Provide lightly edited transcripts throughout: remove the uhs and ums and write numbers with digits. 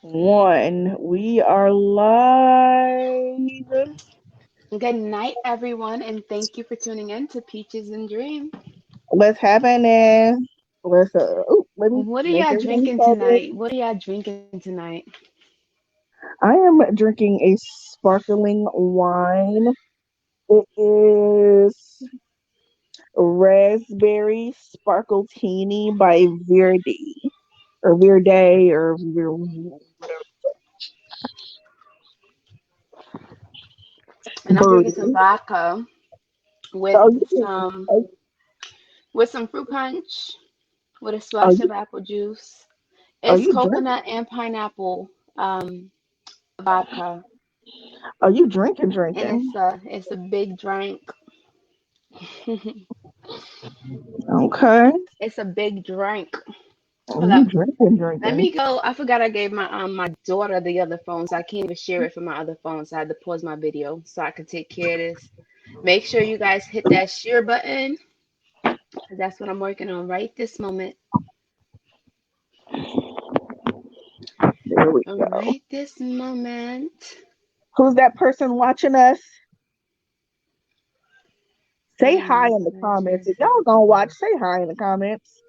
One, we are live. Good night, everyone, and thank you for tuning in to Peaches and Dream. What's happening? Let me What are make y'all everything drinking focus. tonight? What are y'all drinking tonight? I am drinking a sparkling wine. It is raspberry sparkletini by Verdi or Verde or whatever. And I'm drinking some Birdie. vodka with Oh, you some can, with some fruit punch with a oh, splash you, of apple juice. oh, It's you drink? coconut and pineapple vodka, Oh, you drinking, and drinking? it's a big drink. Okay. It's a big drink. Oh, Hold you up. drinking, Let drinking. me go. I forgot I gave my daughter the other phone, so I can't even share it from my other phone. So I had to pause my video so I could take care of this. Make sure you guys hit that share button, 'cause that's what I'm working on right this moment. There we go. Right this moment. Who's that person watching us? I Say don't hi know in the who that comments. is. If y'all gonna watch, say hi in the comments.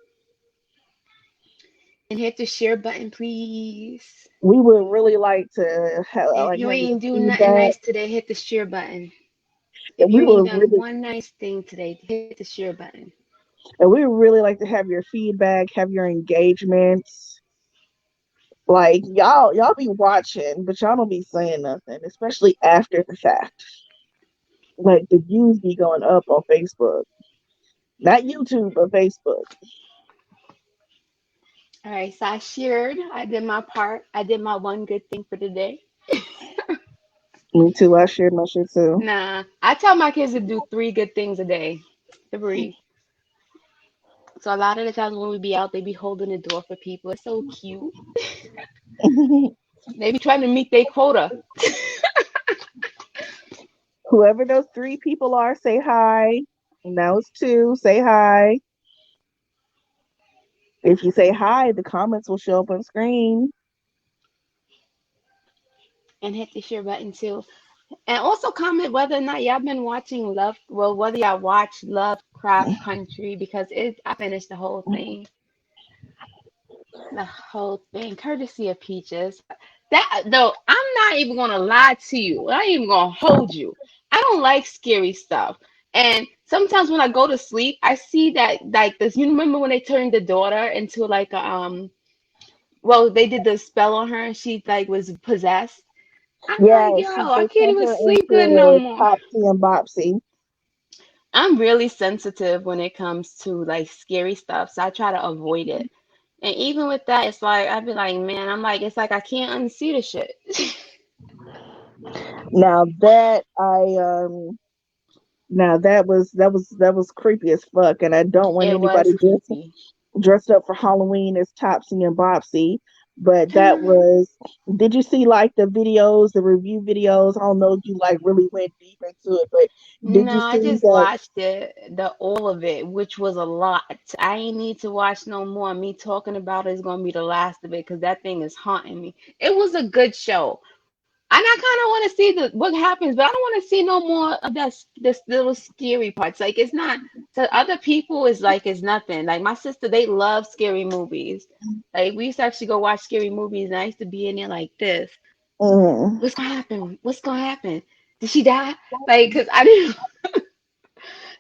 And hit the share button, please. We would really like to If you have your ain't do nothing feedback. nice today, hit the share button. If And we you ain't would done really one nice thing today, hit the share button. and we would really like to have your feedback, have your engagements. Like y'all be watching, but y'all don't be saying nothing, especially after the fact. Like the views be going up on Facebook. Not YouTube, but Facebook. All right, so I shared. I did my part. I did my one good thing for today. Me too. I shared my shit too. Nah, I tell my kids to do three good things a day. Three. So a lot of the times when we be out, they be holding the door for people. It's so cute. They be trying to meet their quota. Whoever those three people are, say hi. Now it's two. Say hi. If you say hi, the comments will show up on screen. And hit the share button too. And also comment whether or not y'all been watching Love. Well, whether y'all watch Lovecraft Country because I finished the whole thing. The whole thing, courtesy of Peaches. That though, I'm not even gonna lie to you. I ain't even gonna hold you. I don't like scary stuff. And sometimes when I go to sleep, I see that like this. You remember when they turned the daughter into like a well, they did the spell on her and she like was possessed. I'm Yeah, like, yo, I they can't turned even her sleep good no into more. Topsy and Bopsy. I'm really sensitive when it comes to like scary stuff, so I try to avoid it. And even with that, it's like I'd be like, man, I'm like, it's like I can't unsee the shit. Now that I now that was creepy as fuck, and I don't want It anybody was just creepy. dressed up for Halloween as Topsy and Bopsy. But that was. Did you see like the videos, the review videos? I don't know if you like really went deep into it, but did No, you I see just that? watched the all of it, which was a lot. I ain't need to watch no more. Me talking about it is gonna be the last of it because that thing is haunting me. It was a good show. And I kind of want to see what happens, but I don't want to see no more of this little scary parts. Like it's not to other people. It's like it's nothing. Like my sister, they love scary movies. Like we used to actually go watch scary movies, and I used to be in there like this. Mm. What's gonna happen? What's gonna happen? Did she die? Like, cause I didn't,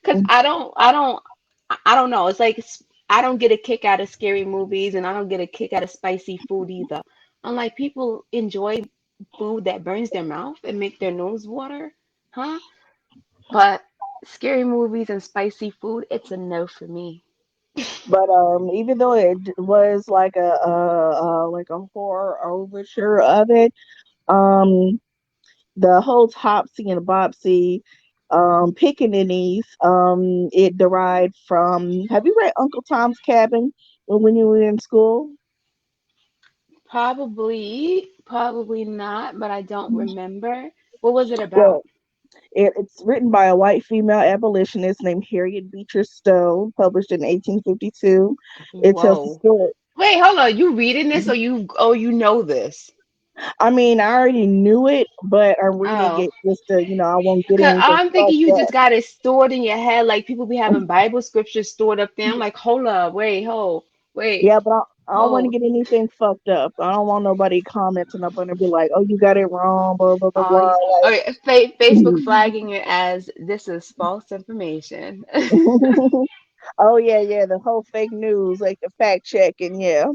cause I don't know. It's like I don't get a kick out of scary movies, and I don't get a kick out of spicy food either. Unlike people enjoy food that burns their mouth and make their nose water, huh? But scary movies and spicy food, it's a no for me. But even though it was like a horror overture of it, um, the whole Topsy and Bopsy pickaninnies, it derived from. Have you read Uncle Tom's Cabin when you were in school? Probably not, but I don't remember. What was it about? Well, it's written by a white female abolitionist named Harriet Beecher Stowe, published in 1852. It tells the Whoa. story. Wait, hold on. You reading this or you know this? I mean, I already knew it, but I'm reading Oh, it just to, I won't get cause anything I'm thinking you fucked just got it stored in your head, like people be having Bible scriptures stored up there. I'm like, hold up, wait, hold, wait, Yeah, but I don't want to hold. get anything fucked up. I don't want nobody commenting up and be like, "Oh, you got it wrong," blah blah blah blah. Or Facebook flagging it as this is false information. Like, oh yeah, yeah, the whole fake news, like the fact checking, yeah.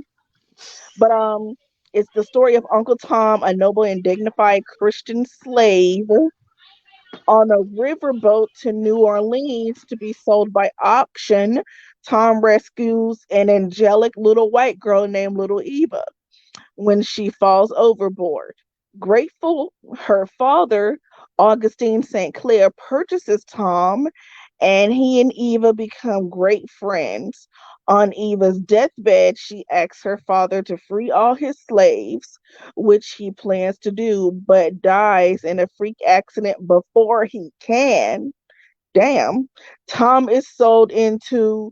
But it's the story of Uncle Tom, a noble and dignified Christian slave, on a riverboat to New Orleans to be sold by auction. Tom rescues an angelic little white girl named Little Eva when she falls overboard. Grateful, her father, Augustine St. Clair, purchases Tom, and he and Eva become great friends. On Eva's deathbed, she asks her father to free all his slaves, which he plans to do, but dies in a freak accident before he can. Damn. Tom is sold into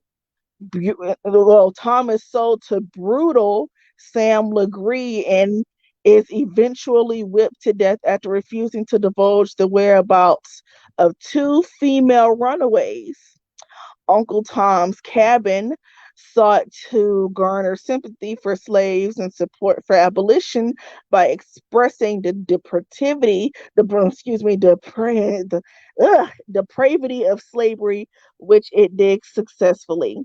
well, Tom is sold to brutal Sam Legree and is eventually whipped to death after refusing to divulge the whereabouts of two female runaways. Uncle Tom's Cabin sought to garner sympathy for slaves and support for abolition by expressing the depravity, depravity of slavery, which it did successfully.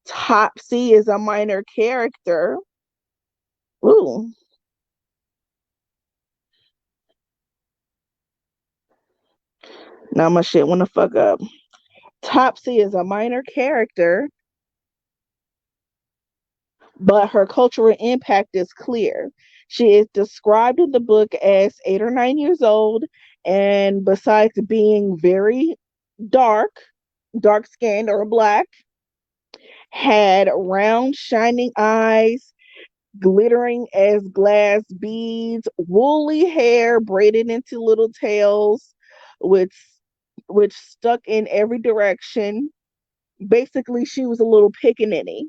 Topsy is a minor character. Ooh, now my shit wanna fuck up. Topsy is a minor character, but her cultural impact is clear. She is described in the book as 8 or 9 years old, and besides being very dark, dark skinned or black, had round, shining eyes, glittering as glass beads, woolly hair braided into little tails, which which stuck in every direction. Basically, she was a little pickaninny.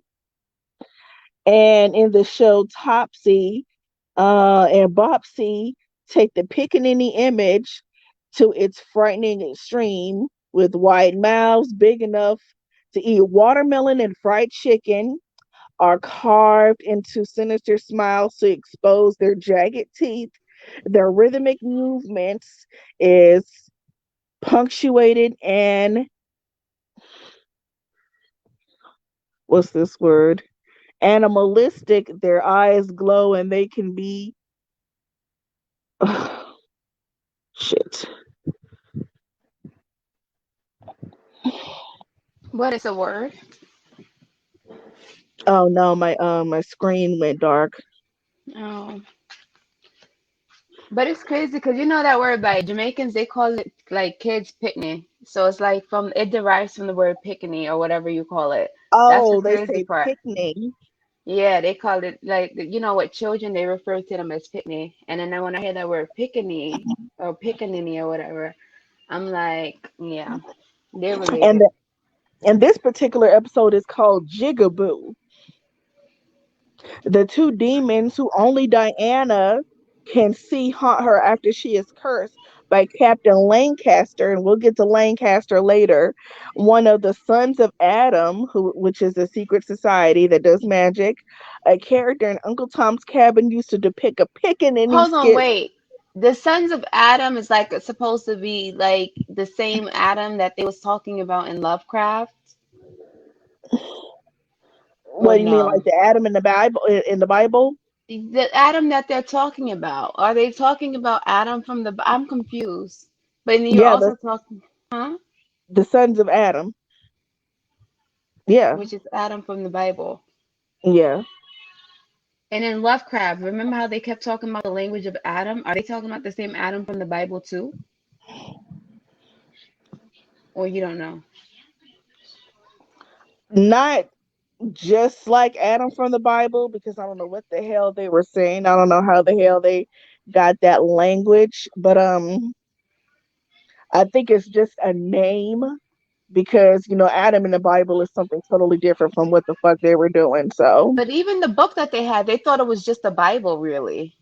And in the show Topsy and Bopsy take the pickaninny image to its frightening extreme, with wide mouths big enough to eat watermelon and fried chicken, are carved into sinister smiles to expose their jagged teeth. Their rhythmic movements is punctuated and what's this word? Animalistic. Their eyes glow and they can be shit. What is a word? Oh no, my screen went dark. Oh, but it's crazy because you know that word by Jamaicans, they call it like kids picnic. So it's like it derives from the word picnic or whatever you call it. That's the Oh, they crazy say part. picnic. Yeah, they call it like with children they refer to them as picnic, and then when I hear that word picnic or pickaninny or whatever, I'm like, yeah, they're And related. the, and this particular episode is called Jigaboo. The two demons who only Diana can see haunt her after she is cursed by Captain Lancaster, and we'll get to Lancaster later. One of the sons of Adam, which is a secret society that does magic. A character in Uncle Tom's Cabin used to depict a pickaninny Hold on, skit. wait. The sons of Adam is like supposed to be like the same Adam that they was talking about in Lovecraft, or What do you mean, no? like the Adam in the Bible? In the Bible? The Adam that they're talking about, are they talking about Adam from I'm confused. But then you're Yeah, also talking, huh? the sons of Adam. Yeah, Which is Adam from the Bible. yeah. And in Lovecraft, remember how they kept talking about the language of Adam? Are they talking about the same Adam from the Bible too? Or you don't know? Not just like Adam from the Bible, because I don't know what the hell they were saying. I don't know how the hell they got that language, but I think it's just a name because Adam in the Bible is something totally different from what the fuck they were doing. So But even the book that they had, they thought it was just the Bible, really.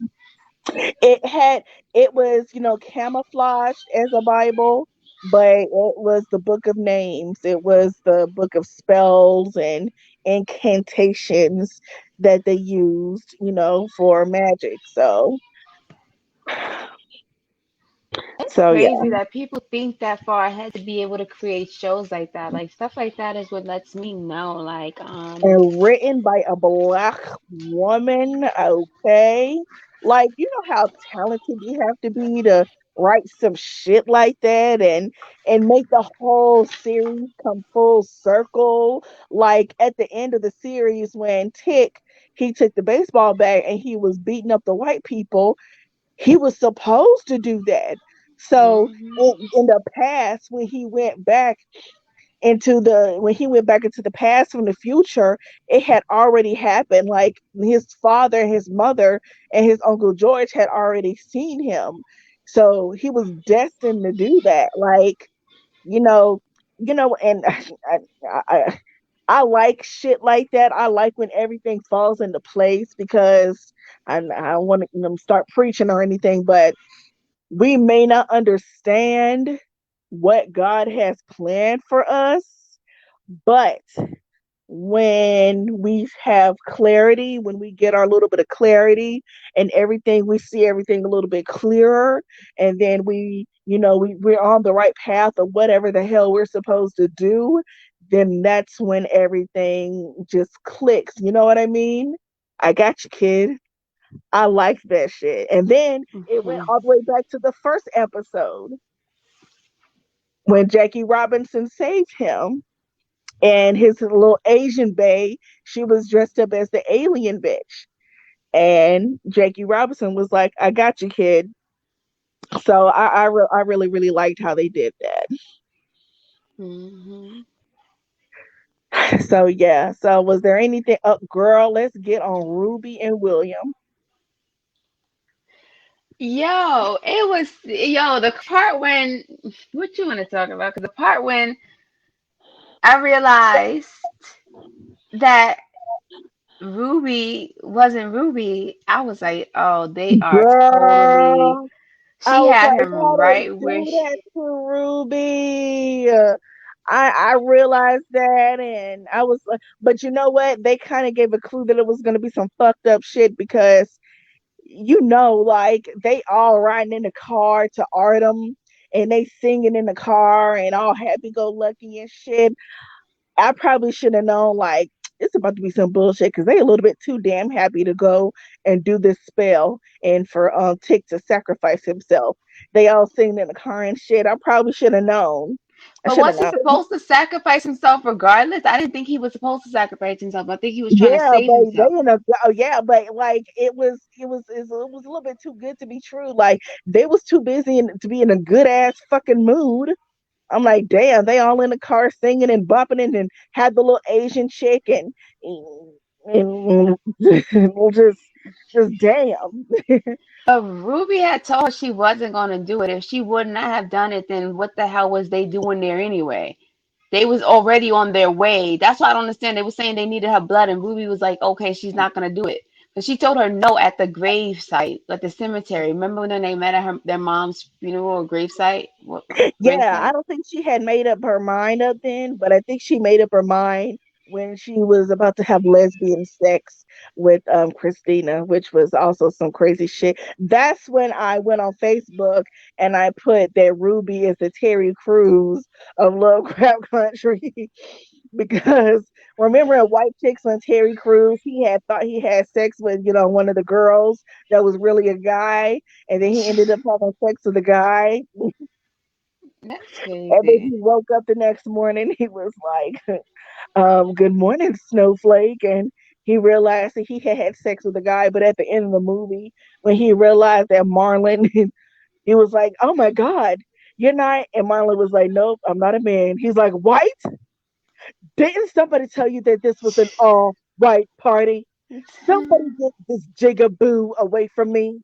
It had it was, camouflaged as a Bible, but it was the book of names. It was the book of spells and incantations that they used, for magic. It's So yeah. crazy that people think that far ahead to be able to create shows like that. Like stuff like that is what lets me know. Like, And written by a black woman, okay? Like, you know how talented you have to be to write some shit like that and make the whole series come full circle. Like at the end of the series when Tick he took the baseball bat and he was beating up the white people, he was supposed to do that. So hmm in the past, when he went back into the past from the future, it had already happened. Like his father, his mother, and his uncle George had already seen him. So he was destined to do that. Like, you know, and I, I like shit like that. I like when everything falls into place because I don't want to start preaching or anything, but we may not understand what God has planned for us, but when we have clarity, when we get our little bit of clarity and everything, we see everything a little bit clearer, and then we're on the right path of whatever the hell we're supposed to do, then that's when everything just clicks. You know what I mean? I got you, kid. I like that shit. And then it went hmm all the way back to the first episode when Jackie Robinson saved him and his little Asian bae, she was dressed up as the alien bitch. And Jackie Robinson was like, I got you, kid. So I really, really liked how they did hmm that. So yeah. So was there anything up, girl? Let's get on Ruby and William. The part when what you want to talk about? Because the part when I realized that Ruby wasn't Ruby, I was like, oh, they are totally. Girl, I She was had like, him how they right where do she. that to Ruby? I realized that, and I was like, but you know what? They kind of gave a clue that it was going to be some fucked up shit because like they all riding in the car to Artem, and they singing in the car and all happy go lucky and shit. I probably should have known like it's about to be some bullshit because they a little bit too damn happy to go and do this spell and for Tick to sacrifice himself. They all singing in the car and shit. I probably should have known. I But should have was he known. supposed to sacrifice himself regardless? I didn't think he was supposed to sacrifice himself. I think he was trying to Yeah, save but himself. they in a oh yeah, but like it was a little bit too good to be true. Like they was too busy to be in a good ass fucking mood. I'm like, damn, they all in the car singing and bumping it and had the little Asian chick and just damn. But Ruby had told her she wasn't going to do it. If she would not have done it, then what the hell was they doing there anyway? They was already on their way. That's why I don't understand. They were saying they needed her blood, and Ruby was like, okay, she's not going to do it. But she told her no at the grave site, at the cemetery. Remember when they met at their mom's funeral or grave site? What grave Yeah, I site? don't think she had made up her mind up then, but I think she made up her mind when she was about to have lesbian sex with Christina, which was also some crazy shit. That's when I went on Facebook and I put that Ruby is the Terry Crews of Lovecraft Country because remember in White Chicks on Terry Crews, he had thought he had sex with, one of the girls that was really a guy, and then he ended up having sex with a guy. That's And then he crazy. woke up the next morning. He was like, "Good morning, Snowflake." And he realized that he had had sex with a guy. But at the end of the movie, when he realized that Marlon, he was like, "Oh my God, you're not." And Marlon was like, "Nope, I'm not a man." He's like, "White? Didn't somebody tell you that this was an all white party? Somebody get this jigaboo away from me,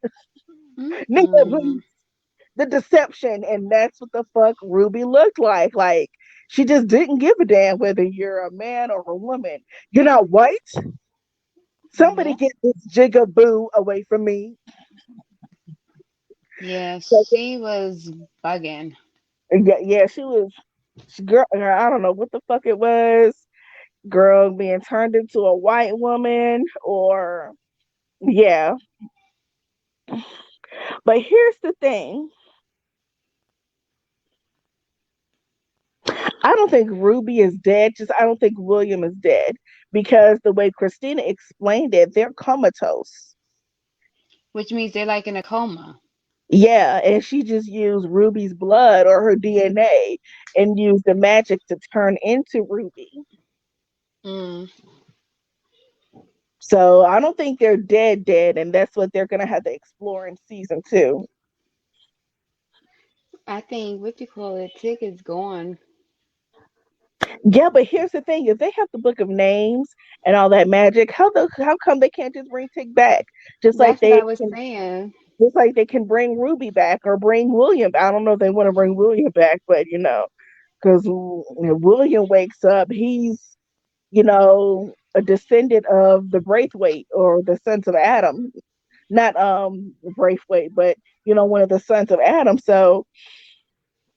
nigga, Mm-mm. please." The deception, and that's what the fuck Ruby looked like. Like she just didn't give a damn whether you're a man or a woman. You're not white. Somebody Yeah. get this jigaboo away from me. Yeah, So she was bugging. yeah, yeah, girl. I don't know what the fuck it was. Girl being turned into a white woman, or yeah. But here's the thing. I don't think Ruby is dead. Just I don't think William is dead because the way Christina explained it, they're comatose. Which means they're like in a coma. Yeah, and she just used Ruby's blood or her DNA and used the magic to turn into Ruby. Mm. So I don't think they're dead, and that's what they're gonna have to explore in season two. I think what you call it, Tick is gone. Yeah, but here's the thing: if they have the book of names and all that magic, how come they can't just bring Tick back? Just like That's what they I was can saying. just like they can bring Ruby back or bring William. I don't know if they want to bring William back, but because William wakes up, he's a descendant of the Braithwaite or the sons of Adam, not Braithwaite, but one of the sons of Adam. So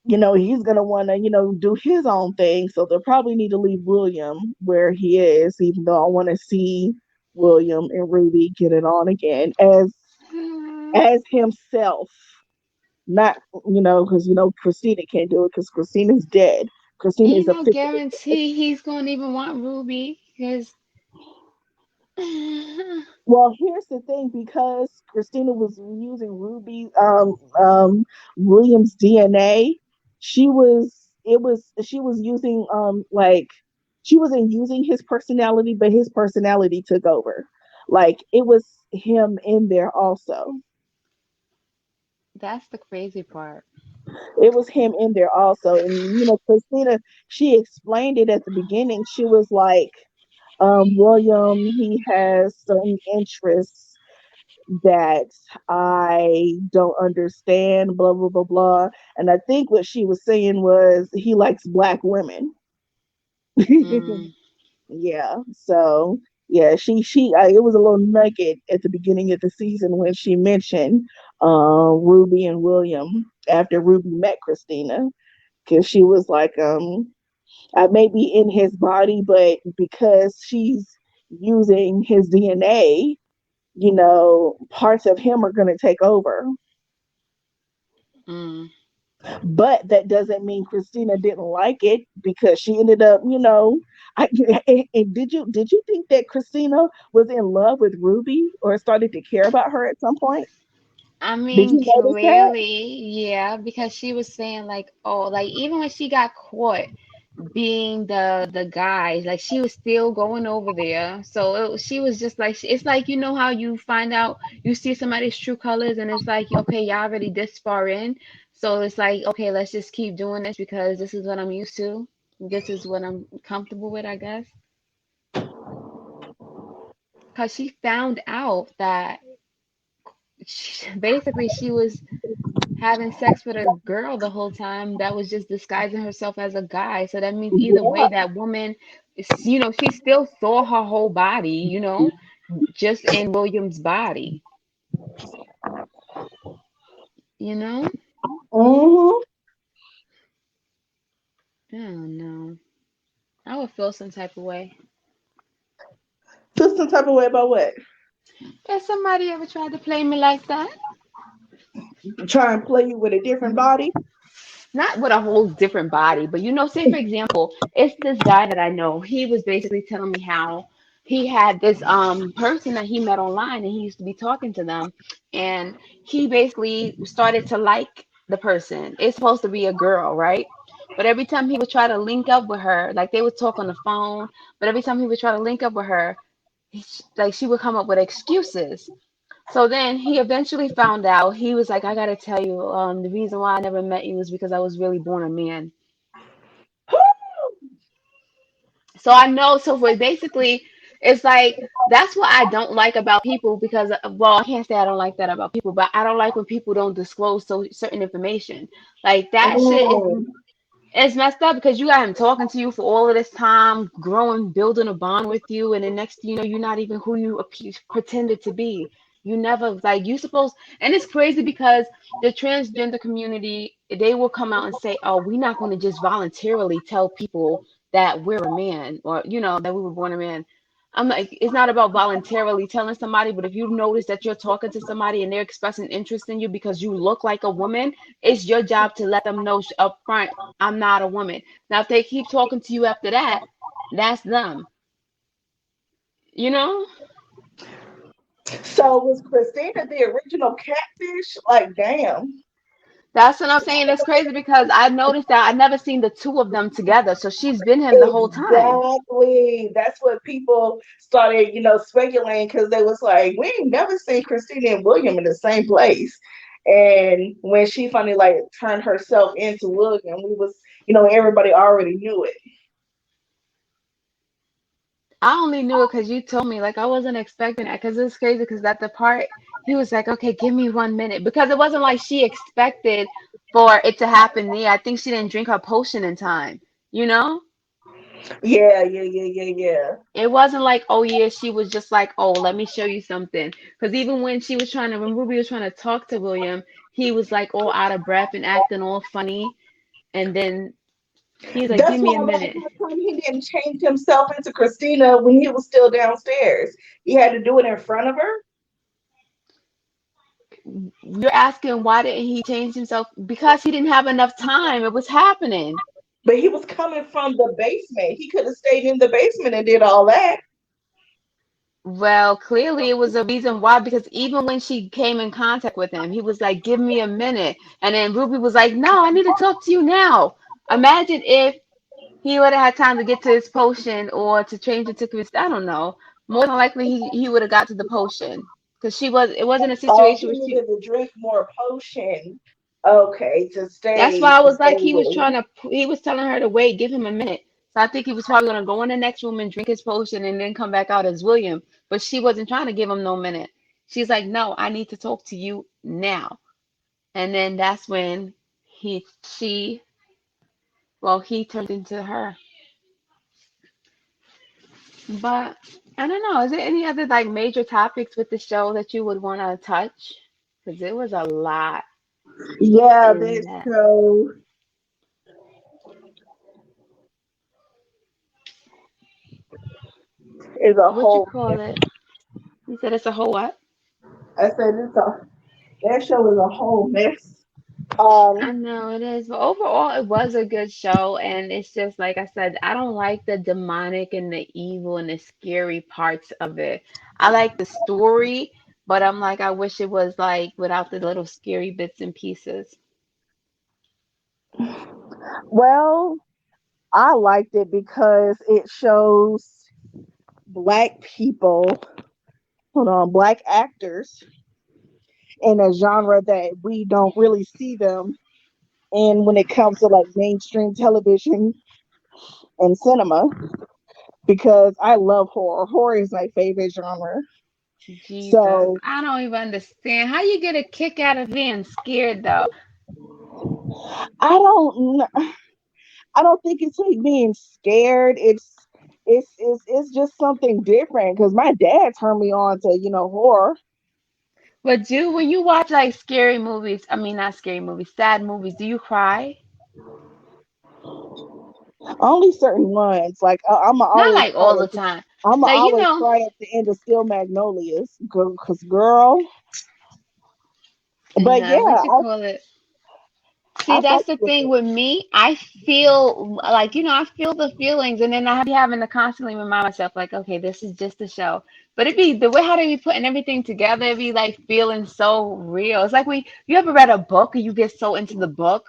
he's gonna want to do his own thing. So they'll probably need to leave William where he is, even though I want to see William and Ruby get it on again as himself. Not because Christina can't do it because Christina's dead. Christina is Ain't no officially dead. guarantee he's gonna even want Ruby because Well, here's the thing, because Christina was using William's DNA, she was using like she wasn't using his personality, but his personality took over. Like it was him in there also. that's the crazy part. It was him in there also. And Christina, she explained it at the beginning. She was like, William, he has certain interests that I don't understand, blah, blah, blah, blah. And I think what she was saying was he likes black women. Mm. Yeah. So yeah, it was a little nugget at the beginning of the season when she mentioned Ruby and William after Ruby met Christina, because she was like, I may be in his body, but because she's using his DNA, parts of him are going to take over. Mm. But that doesn't mean Christina didn't like it, because she ended up, I, and did you think that Christina was in love with Ruby or started to care about her at some point? I Did mean, you notice that? clearly, yeah, because she was saying like, oh, like even when she got caught being the guy, like she was still going over there. So she was just like, it's like how you find out you see somebody's true colors, and it's like, okay, y'all already this far in, so it's like, okay, let's just keep doing this because this is what I'm used to. This is what I'm comfortable with, I guess. Because she found out that basically she was having sex with a girl the whole time that was just disguising herself as a guy. So that means either way, Yeah. that woman, she still saw her whole body, just in William's body, you know? Mm-hmm. I don't know. I would feel some type of way. Feel some type of way about what? If somebody ever tried to play me like that, Try and play you with a different body? not with a whole different body, but say for example, it's this guy that I know. He was basically telling me how he had this person that he met online, and he used to be talking to them, and he basically started to like the person. It's supposed to be a girl, right? But every time he would try to link up with her, like they would talk on the phone, but every time he would try to link up with her, like she would come up with excuses. So then he eventually found out. He was like, I gotta tell you, the reason why I never met you is because I was really born a man. So I know, so for basically, it's like, that's what I don't like about people because, well, I can't say I don't like that about people, but I don't like when people don't disclose certain information. Like that shit is, Mm. it's messed up because you got him talking to you for all of this time, growing, building a bond with you, and then next thing you know, you're not even who you pretended to be. You never like you supposed, and it's crazy because the transgender community, they will come out and say, "Oh, we're not going to just voluntarily tell people that we're a man or that we were born a man." I'm like, it's not about voluntarily telling somebody, but if you notice that you're talking to somebody and they're expressing interest in you because you look like a woman, it's your job to let them know up front, I'm not a woman. Now, if they keep talking to you after that, that's them. You know? So was Christina the original catfish? Like, damn. That's what I'm saying. It's crazy because I noticed that I never seen the two of them together. So she's been him the whole time. Exactly. That's what people started, speculating because they was like, we ain't never seen Christina and William in the same place. And when she finally like turned herself into William, we was, everybody already knew it. I only knew it because you told me. Like I wasn't expecting that because it's crazy because at the part he was like, "Okay, give me 1 minute," because it wasn't like she expected for it to happen there. I think she didn't drink her potion in time. You know, Yeah, yeah, yeah, yeah, yeah. it wasn't like, oh yeah, she was just like, "Oh, let me show you something." Because even when Ruby was trying to talk to William, he was like all out of breath and acting all funny, and then he's like, That's "Give me a why like minute." how come he didn't change himself into Christina when he was still downstairs. He had to do it in front of her. You're asking why didn't he change himself? Because he didn't have enough time. It was happening. But he was coming from the basement. He could have stayed in the basement and did all that. Well, clearly it was a reason why, because even when she came in contact with him, he was like, "Give me a minute." And then Ruby was like, "No, I need to talk to you now." Imagine if he would have had time to get to his potion or to change it to I don't know. More than likely he would have got to the potion. Because it wasn't a Oh, situation he where she needed to drink more potion. Okay, to That's stay why I to was stay like, with. he was telling her to wait, give him a minute. So I think he was probably gonna go in the next room and drink his potion and then come back out as William. But she wasn't trying to give him no minute. She's like, no, I need to talk to you now. And then that's when he, she, he turned into her. But I don't know. Is there any other like major topics with the show that you would want to touch? Because it was a lot Yeah, in this that. show is a What you whole call mess. it? You said it's a whole what? I said that show is a whole mess. I Um, know it is, but overall, it was a good show. And it's just like I said, I don't like the demonic and the evil and the scary parts of it. I like the story, but I'm like, I wish it was like without the little scary bits and pieces. well, I liked it because it shows black people, hold on, black actors in a genre that we don't really see them in when it comes to like mainstream television and cinema. Because I love horror. Horror is my favorite genre. Jesus, So I don't even understand how you get a kick out of being scared though. I don't think it's like being scared. It's just something different because my dad turned me on to horror. But when you watch like scary movies, I mean not scary movies, sad movies, do you cry? Only certain ones. Like I'm Not always like cry all the at time. I'm Like always cry at the end of Steel Magnolias because girl. But yeah, what you call it? See, I that's fucked the with thing it. with me. I feel like, I feel the feelings, and then I be having to constantly remind myself, like, okay, this is just a show. But it be the way how they be putting everything together, it be like feeling so real. It's like when you ever read a book and you get so into the book,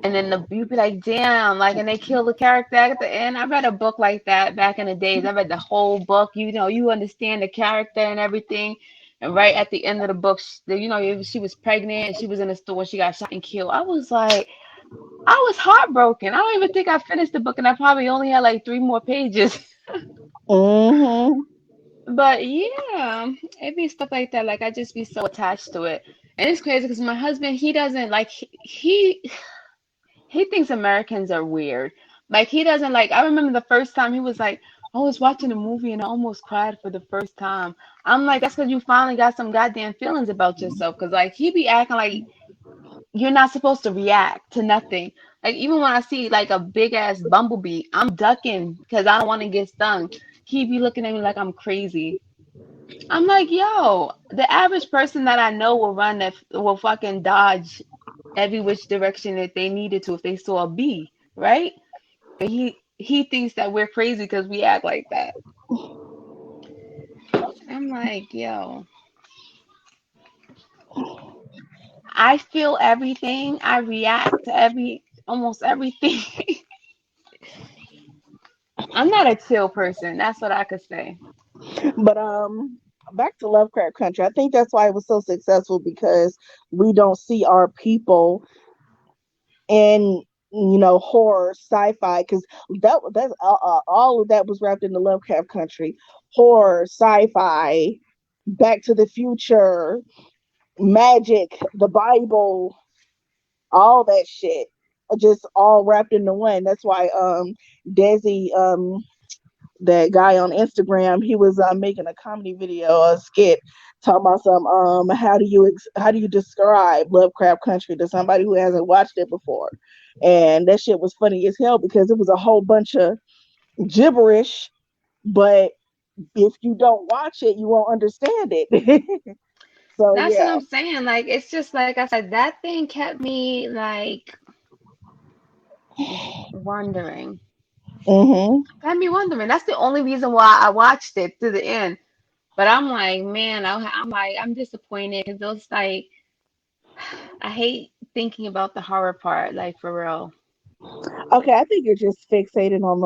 and then you be like, damn, like, and they kill the character at the end. I read a book like that back in the days. I read the whole book. You understand the character and everything. And right at the end of the book, she was pregnant and she was in a store. She got shot and killed. I was heartbroken. I don't even think I finished the book, and I probably only had like 3 more pages. Hmm. But yeah, it be stuff like that. Like I just be so attached to it, and it's crazy because my husband, he doesn't like he thinks Americans are weird. Like he doesn't like. I remember the first time he was like, I was watching a movie and I almost cried for the first time. I'm like, that's because you finally got some goddamn feelings about yourself. Because, like, he be acting like you're not supposed to react to nothing. Like, even when I see, like, a big ass bumblebee, I'm ducking because I don't want to get stung. He be looking at me like I'm crazy. I'm like, yo, the average person that I know will run that will fucking dodge every which direction that they needed to if they saw a bee, right? But he thinks that we're crazy because we act like that. I'm like, yo, I feel everything. I react to almost everything. I'm not a chill person. That's what I could say. But back to Lovecraft Country. I think that's why it was so successful because we don't see our people in horror, sci-fi, because that's all of that was wrapped in the Lovecraft Country. Horror, sci-fi, Back to the Future, magic, the Bible, all that shit, just all wrapped into one. That's why Desi, that guy on Instagram, he was making a comedy video, a skit, talking about some how do you describe Lovecraft Country to somebody who hasn't watched it before, and that shit was funny as hell because it was a whole bunch of gibberish, but if you don't watch it, you won't understand it. So That's what yeah. I'm saying. Like, it's just like I said, that thing kept me like wondering. Hmm. Had me wondering. That's the only reason why I watched it to the end. But I'm like, man, I'm like, I'm disappointed because those like, I hate thinking about the horror part, like for real. Okay, I think you're just fixated on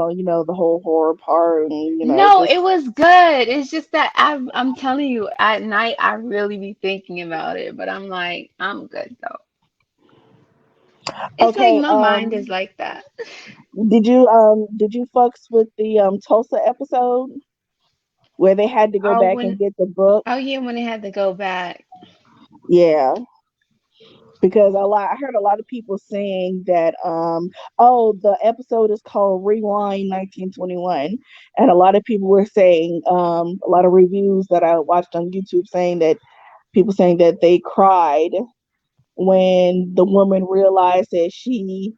the whole horror part, and No, it just was good. It's just that I'm telling you, at night I really be thinking about it, but I'm like, I'm good though. It's like okay. my mind is like that. Did you fucks with the Tulsa episode where they had to go Oh, back and get the book? oh yeah, when they had to go back. Yeah, because I heard a lot of people saying that oh, the episode is called Rewind 1921, and a lot of people were saying a lot of reviews that I watched on YouTube saying that people saying that they cried when the woman realized that she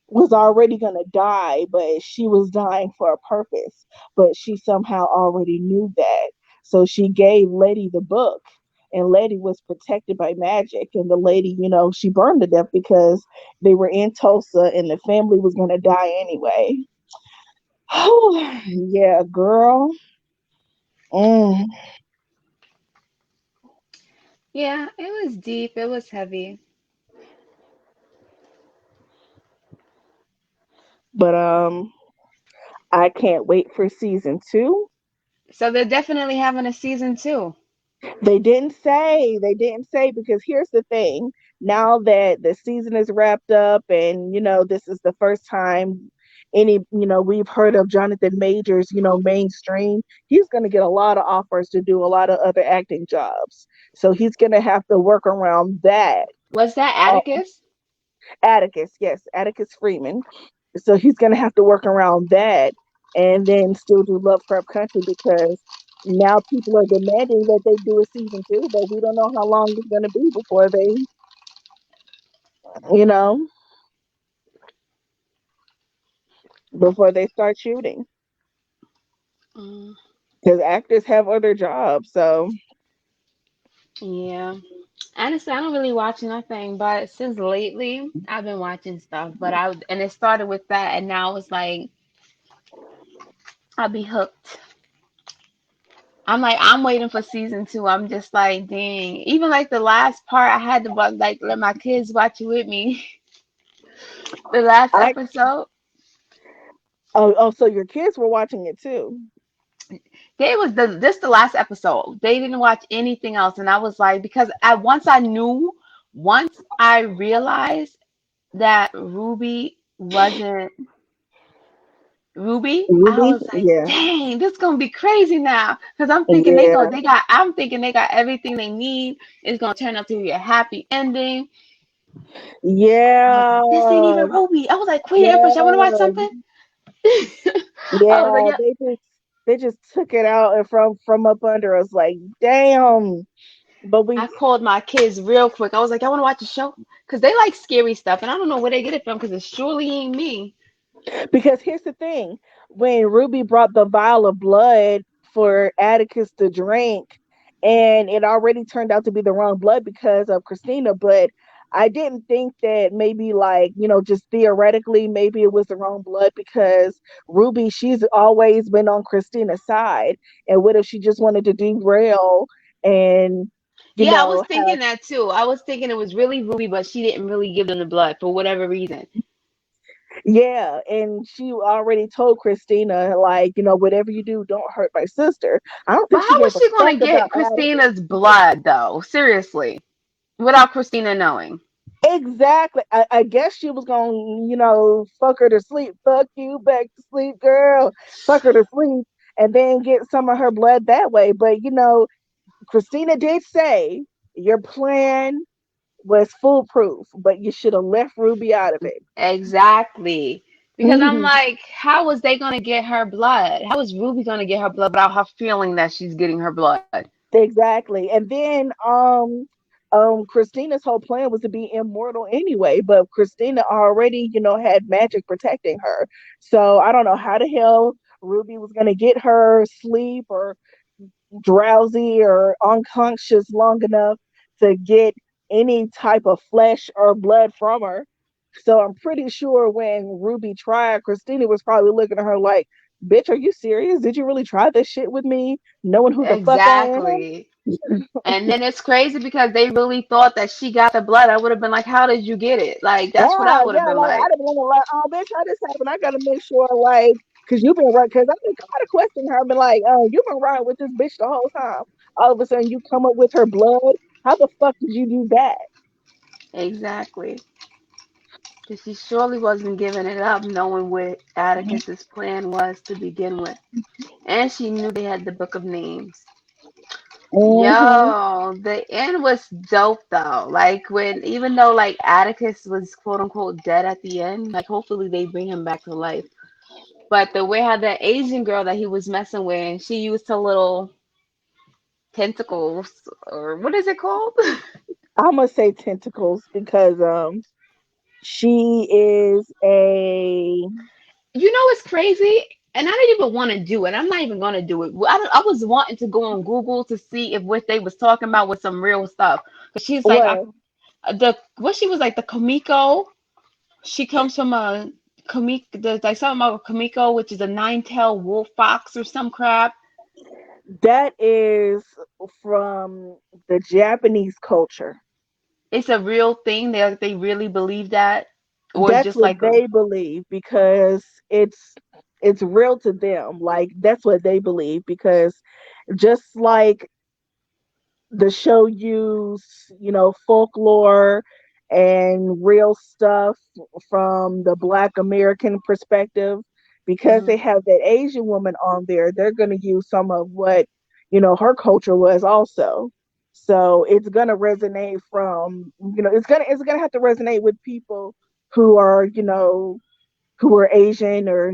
was already going to die, but she was dying for a purpose. But she somehow already knew that. So she gave Letty the book, and Letty was protected by magic. And the lady, she burned to death because they were in Tulsa and the family was going to die anyway. Oh, yeah, girl. Mm. Yeah, it was deep, it was heavy. But I can't wait for season two. So they're definitely having a season two. They didn't say because here's the thing. Now that the season is wrapped up and this is the first time we've heard of Jonathan Majors, mainstream, he's going to get a lot of offers to do a lot of other acting jobs. So he's going to have to work around that. Was that uh, Atticus? Atticus, yes, Atticus Freeman. So he's going to have to work around that and then still do Lovecraft Country because now people are demanding that they do a season two, but we don't know how long it's going to be before you know, before they start shooting Mm, because actors have other jobs. So, yeah. Honestly, I don't really watch nothing, but since lately I've been watching stuff. But and it started with that, and now it's like I'll be hooked. I'm like, I'm waiting for season two. I'm just like, dang. Even like the last part, I had to like let my kids watch it with me. The last I episode, oh, so your kids were watching it too. they was the last episode. They didn't watch anything else, and I was like, because once I realized that Ruby wasn't Ruby, I Ruby, was like, yeah, dang, this gonna be crazy now. Cause yeah, I'm thinking they got everything they need. It's gonna turn out to be a happy ending. I was yeah, like, this ain't even Ruby. I was like, wait, Empress, I wanna watch yeah, something. I was like, yeah. yeah. They just took it out and from up under us. Like, damn. But I we called my kids real quick. I was like, I want to watch a show because they like scary stuff, and I don't know where they get it from because it surely ain't me. Because here's the thing, when Ruby brought the vial of blood for Atticus to drink, and it already turned out to be the wrong blood because of Christina, but I didn't think that maybe, like, just theoretically, maybe it was the wrong blood because Ruby, she's always been on Christina's side. And what if she just wanted to derail and, Yeah, I was have. thinking that too. I was thinking it was really Ruby, but she didn't really give them the blood for whatever reason. Yeah, and she already told Christina, like, whatever you do, don't hurt my sister. I don't But think she how gave was a she going fuck to about get Atticus. Christina's blood, though? Seriously, without Christina knowing. Exactly. I guess she was going to, fuck her to sleep. Fuck you, back to sleep, girl. Fuck her to sleep, and then get some of her blood that way. But, Christina did say your plan was foolproof, but you should have left Ruby out of it. Exactly. Because I'm like, how was they going to get her blood? How is Ruby going to get her blood without her feeling that she's getting her blood? Exactly. And then Christina's whole plan was to be immortal anyway, but Christina already, had magic protecting her. So I don't know how the hell Ruby was gonna get her sleep or drowsy or unconscious long enough to get any type of flesh or blood from her. So I'm pretty sure when Ruby tried, Christina was probably looking at her like, bitch, are you serious? Did you really try this shit with me? Knowing who the fuck I am? Exactly. And then it's crazy because they really thought that she got the blood. I would have been like, how did you get it? Like, that's what I Yeah, would have yeah, been like like. I'd have been like, oh, bitch, how this happened? I gotta make sure, like, cause you've been right. Cause I think I'd have questioned her, been like, oh, you've been riding with this bitch the whole time. All of a sudden, you come up with her blood. How the fuck did you do that? Exactly. Because she surely wasn't giving it up, knowing what Atticus's plan was to begin with. And she knew they had the book of names. Mm-hmm. Yo, the end was dope though. Like when, even though like Atticus was quote unquote dead at the end, like hopefully they bring him back to life. But the way how that Asian girl that he was messing with, and she used her little tentacles, or what is it called? I'm gonna say tentacles because she is a You know what's crazy? And I didn't even want to do it. I'm not even gonna do it. I was wanting to go on Google to see if what they was talking about was some real stuff. Cause she's like what? the what she was like the Kamiko. She comes from a Kamiko. There's like something about Kamiko, which is a nine-tailed wolf fox or some crap. That is from the Japanese culture. It's a real thing. They really believe that, or it's That's just what like a they believe because it's real to them. Like that's what they believe because just like the show use, folklore and real stuff from the Black American perspective, because they Mhm. have that Asian woman on there, they're going to use some of what, her culture was also. So it's going to resonate from, it's going to have to resonate with people who are, who are Asian or,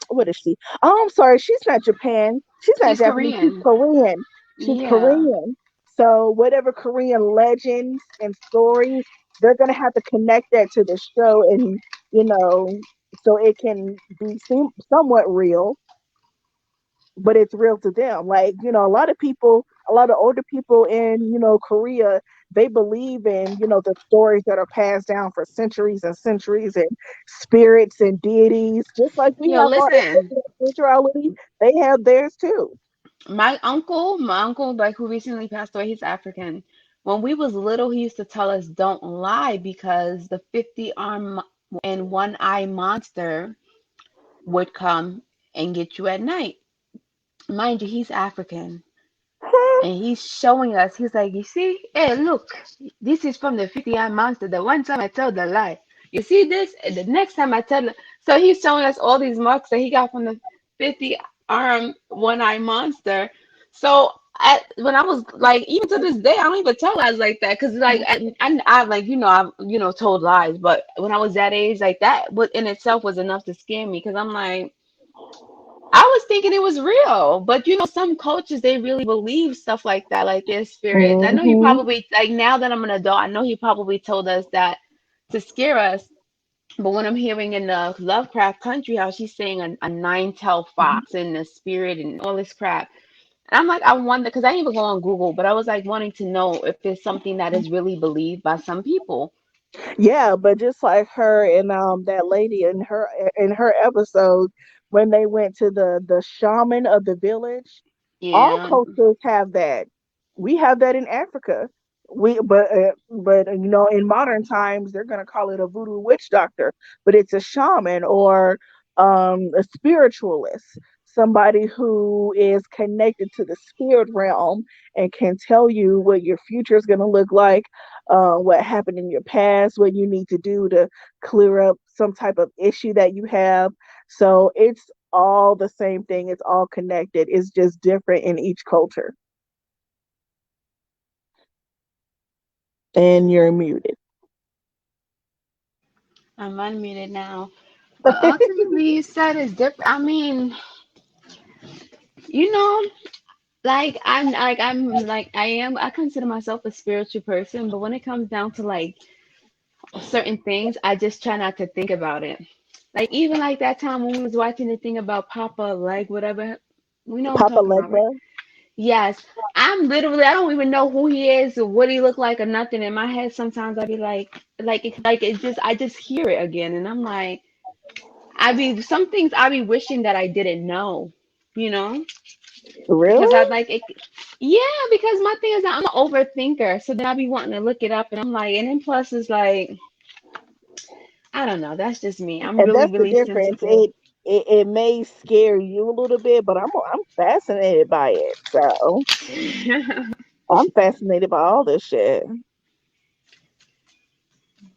what is she? Oh, I'm sorry. She's not Japan. She's not She's Japanese. She's Korean. Korean. She's Yeah. Korean. So whatever Korean legends and stories, they're going to have to connect that to the show and, you know, so it can be somewhat real, but it's real to them. Like, a lot of people, a lot of older people in, Korea, they believe in, the stories that are passed down for centuries and centuries and spirits and deities, just like we Yo, have our listen. spirituality, they have theirs too. My uncle, like who recently passed away, he's African. When we was little, he used to tell us don't lie because the 50 arm and one eye monster would come and get you at night. Mind you, he's African. And he's showing us, he's like, you see, hey, look, this is from the 50 eye monster. The one time I tell the lie. You see this? And the next time I tell the... So he's showing us all these marks that he got from the 50 arm, one eye monster. So when I was like, even to this day, I don't even tell lies like that. Cause like, I like, I've, told lies. But when I was that age, like that in itself was enough to scare me. Cause I'm like, I was thinking it was real, but some cultures they really believe stuff like that, like their spirits. I know he Hmm. probably like now that I'm an adult, I know he probably told us that to scare us. But when I'm hearing in the Lovecraft Country how she's saying a nine-tailed fox and the spirit and all this crap, and I'm like, I wonder because I didn't even go on Google, but I was like wanting to know if it's something that is really believed by some people. Yeah, but just like her and that lady in her episode when they went to the shaman of the village, all Yeah, cultures have that. We have that in Africa. But in modern times they're gonna call it a voodoo witch doctor, but it's a shaman or a spiritualist, somebody who is connected to the spirit realm and can tell you what your future is gonna look like, what happened in your past, what you need to do to clear up some type of issue that you have. So it's all the same thing. It's all connected. It's just different in each culture. And you're muted. I'm unmuted now. But ultimately, you said it's different. I mean, you know, I consider myself a spiritual person, but when it comes down to like certain things, I just try not to think about it. Like even like that time when we was watching the thing about Papa Leg, whatever. We know what I'm Papa talking about, right? Legba. Yes. I don't even know who he is or what he look like or nothing. In my head, sometimes I be I just hear it again, and I'm like, some things I be wishing that I didn't know, you know, because I Really? like it. Yeah, because my thing is that I'm an overthinker, so then I be wanting to look it up, and I'm like, and then plus it's like, I don't know. That's just me. I'm And really, that's the really difference. sensitive. It may scare you a little bit, but I'm fascinated by it. So I'm fascinated by all this shit.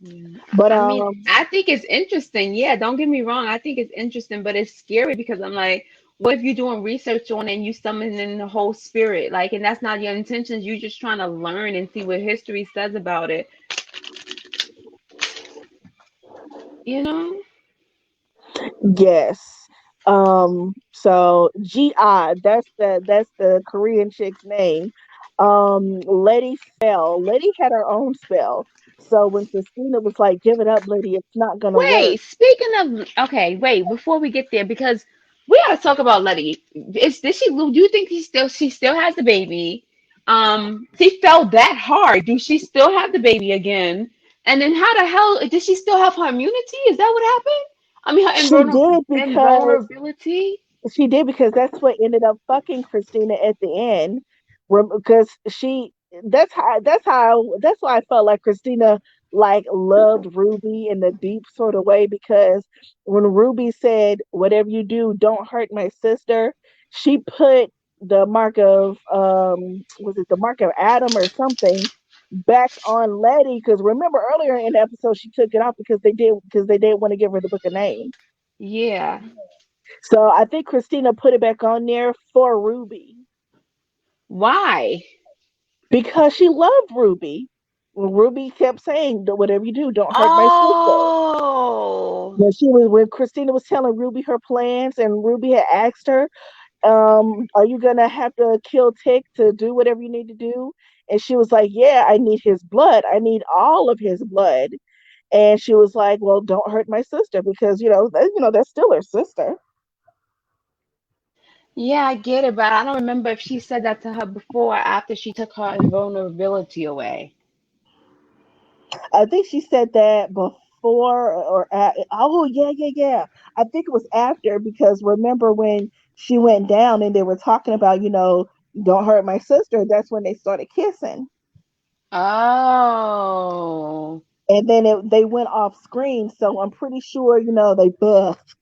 Yeah. But I think it's interesting. Yeah, don't get me wrong. I think it's interesting, but it's scary because I'm like, what if you're doing research on it and you summon in the whole spirit? Like, and that's not your intentions. You're just trying to learn and see what history says about it. You know? yes. So GI, that's the Korean chick's name. Letty fell. Letty had her own spell. So when Christina was like, "Give it up, Letty, it's not gonna work." Wait, speaking of, okay, wait, before we get there, because we gotta talk about Letty. Do you think she still has the baby? She fell that hard. Do she still have the baby again? And then how the hell did she still have her immunity? Is that what happened? I mean, her She did because invulnerability. that's what ended up fucking Christina at the end. Because she that's why I felt like Christina like loved Ruby in a deep sort of way, because when Ruby said, "Whatever you do, don't hurt my sister," she put the mark of was it the mark of Adam or something back on Letty, because remember earlier in the episode she took it off because they didn't want to give her the book of names. Yeah. So I think Christina put it back on there for Ruby Why? because she loved Ruby. Well, Ruby kept saying, "Whatever you do, don't hurt my sister." Oh. When Christina was telling Ruby her plans, and Ruby had asked her, "Are you gonna have to kill Tick to do whatever you need to do?" And she was like, "Yeah, I need his blood. I need all of his blood." And she was like, "Well, don't hurt my sister because that's still her sister." Yeah, I get it, but I don't remember if she said that to her before or after she took her invulnerability away. I think she said that before oh yeah, yeah, yeah. I think it was after, because remember when she went down and they were talking about, don't hurt my sister, that's when they started kissing. Oh. And then they went off screen, so I'm pretty sure, they booked.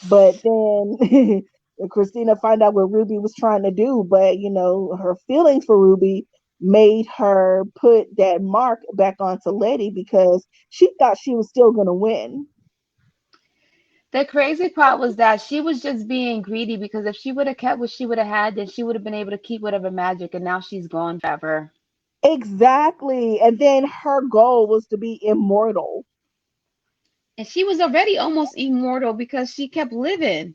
But then Christina find out what Ruby was trying to do, but her feelings for Ruby made her put that mark back onto Letty because she thought she was still gonna win. The crazy part was that she was just being greedy because if she would have kept what she would have had, then she would have been able to keep whatever magic, and now she's gone forever. Exactly. And then her goal was to be immortal. And she was already almost immortal because she kept living.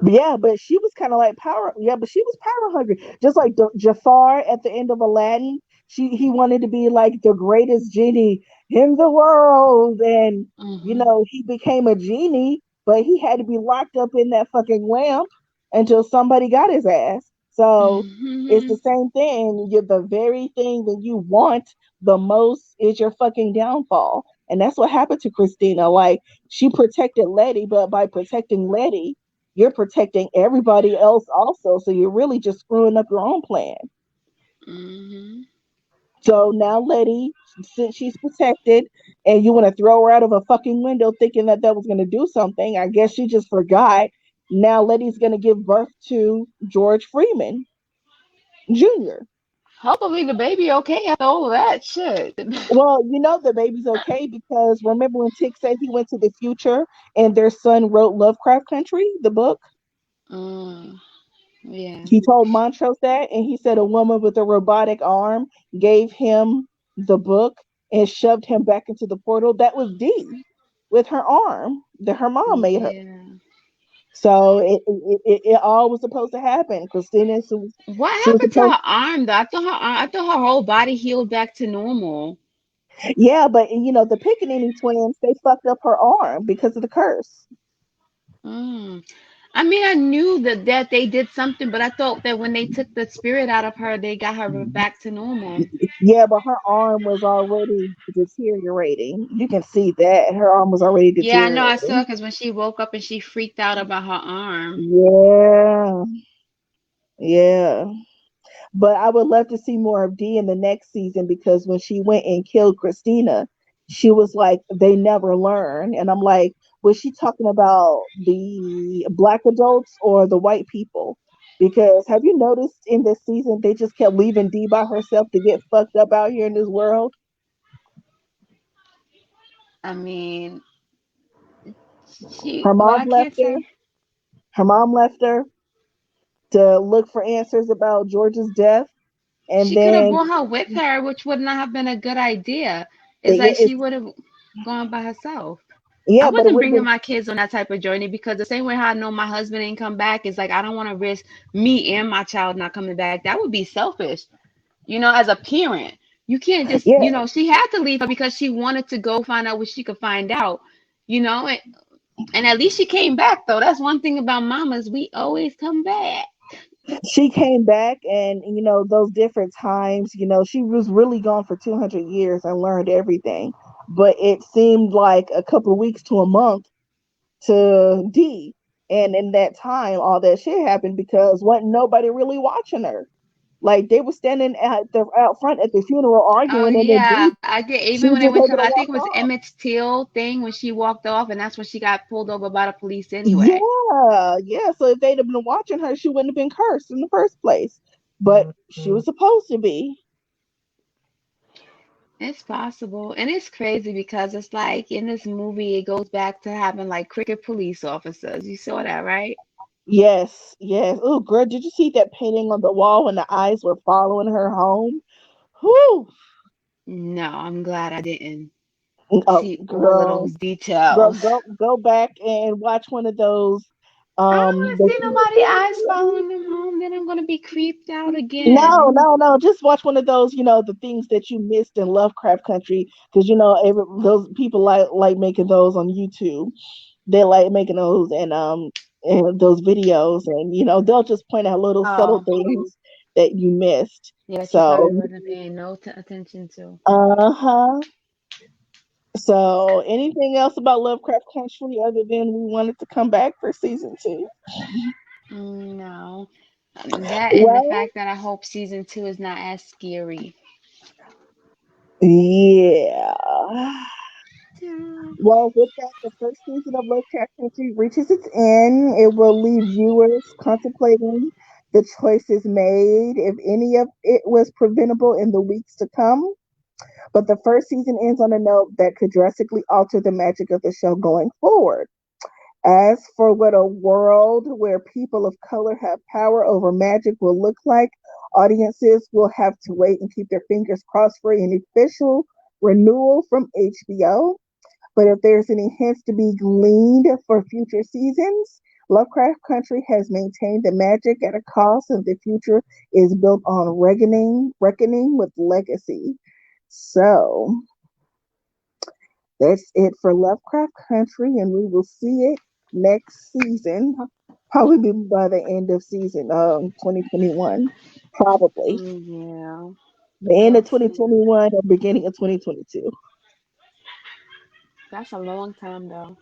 Yeah, but she was kind of like power. Yeah, but she was power hungry, just like Jafar at the end of Aladdin. He wanted to be like the greatest genie in the world, and Hmm. he became a genie, but he had to be locked up in that fucking lamp until somebody got his ass. So it's Hmm. the same thing. You're the very thing that you want the most is your fucking downfall, and that's what happened to Christina. Like she protected Letty, but by protecting Letty you're protecting everybody else also. So you're really just screwing up your own plan. Hmm. So now Letty, since she's protected, and you want to throw her out of a fucking window thinking that that was going to do something, I guess she just forgot. Now Letty's going to give birth to George Freeman Jr. Hopefully the baby okay after all of that shit. Well, the baby's okay because remember when Tick said he went to the future and their son wrote Lovecraft Country, the book? Mm, yeah. He told Montrose that, and he said a woman with a robotic arm gave him the book and shoved him back into the portal. That was Dee with her arm that her mom made her. Yeah. So it all was supposed to happen. Christina, What she was happened to supposed, her arm though? I thought her whole body healed back to normal. yeah, but the Pickaninny twins, they fucked up her arm because of the curse. Mm. I mean, I knew that they did something, but I thought that when they took the spirit out of her, they got her back to normal. Yeah, but her arm was already deteriorating. You can see that her arm was already Yeah, I know I saw deteriorating. because when she woke up and she freaked out about her arm. Yeah, yeah. But I would love to see more of Dee in the next season because when she went and killed Christina, she was like, they never learn. And I'm like, was she talking about the black adults or the white people? Because have you noticed in this season they just kept leaving Dee by herself to get fucked up out here in this world? I mean, she, Her well, mom I left can't her. say. Her mom left her to look for answers about George's death. And She could have then brought her with her, which would not have been a good idea. It's like she it's would have gone by herself. I yeah, but it wasn't would have bringing been my kids on that type of journey because the same way how I know my husband ain't come back is like I don't want to risk me and my child not coming back. That would be selfish, as a parent. You can't just, yeah. she had to leave her because she wanted to go find out what she could find out, and at least she came back though. That's one thing about mamas, we always come back. She came back and those different times she was really gone for 200 years and learned everything, but it seemed like a couple of weeks to a month to D. And in that time all that shit happened because wasn't nobody really watching her. Like they were standing out front at the funeral Oh arguing, and then yeah, D, I get even she when was they just went to, able I to think it walk was off. Emmett Till thing when she walked off, and that's when she got pulled over by the police anyway. Yeah. So if they'd have been watching her she wouldn't have been cursed in the first place, but she was supposed to be. It's possible. And it's crazy because it's like in this movie, it goes back to having like crooked police officers. You saw that, right? Yes, yes. Oh, girl, did you see that painting on the wall when the eyes were following her home? Whew. No, I'm glad I didn't Oh, see all of girl, those girl, details. go back and watch one of those. I don't want to The see nobody eyes following them home. Then I'm going to be creeped out no, again. no, no. Just watch one of those. The things that you missed in Lovecraft Country, because those people like making those on YouTube. They like making those and those videos, and they'll just point out little subtle Oh, things that you missed. yeah, that you So, probably wasn't paying no attention to. uh-huh. So, anything else about Lovecraft Country other than we wanted to come back for season two? No. That and the Well, fact that I hope season two is not as scary. yeah. Yeah. Well, with that, the first season of Lovecraft Country reaches its end. It will leave viewers contemplating the choices made, if any of it was preventable in the weeks to come. But the first season ends on a note that could drastically alter the magic of the show going forward. As for what a world where people of color have power over magic will look like, audiences will have to wait and keep their fingers crossed for an official renewal from HBO. But if there's any hints to be gleaned for future seasons, Lovecraft Country has maintained the magic at a cost, and the future is built on reckoning with legacy. So that's it for Lovecraft Country, and we will see it next season. Probably by the end of season 2021. Probably. Yeah, The end of we'll see. 2021 or beginning of 2022. That's a long time though.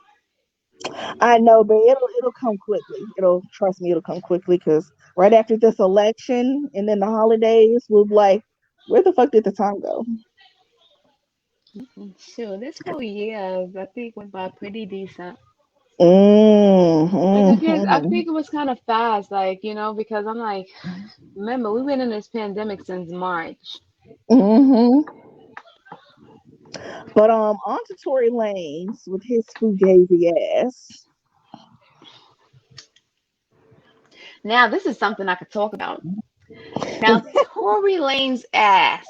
I know, but it'll come quickly. It'll trust me, it'll come quickly because right after this election and then the holidays, we'll be like, where the fuck did the time go? Sure, this whole year I think went by pretty decent. Like I Mm-hmm. think it was kind of fast, like, because I'm like, remember, we've been in this pandemic since March. Mm-hmm. But on to Tory Lanez with his fugazi ass. Now, this is something I could talk about. Now, Tory Lane's ass.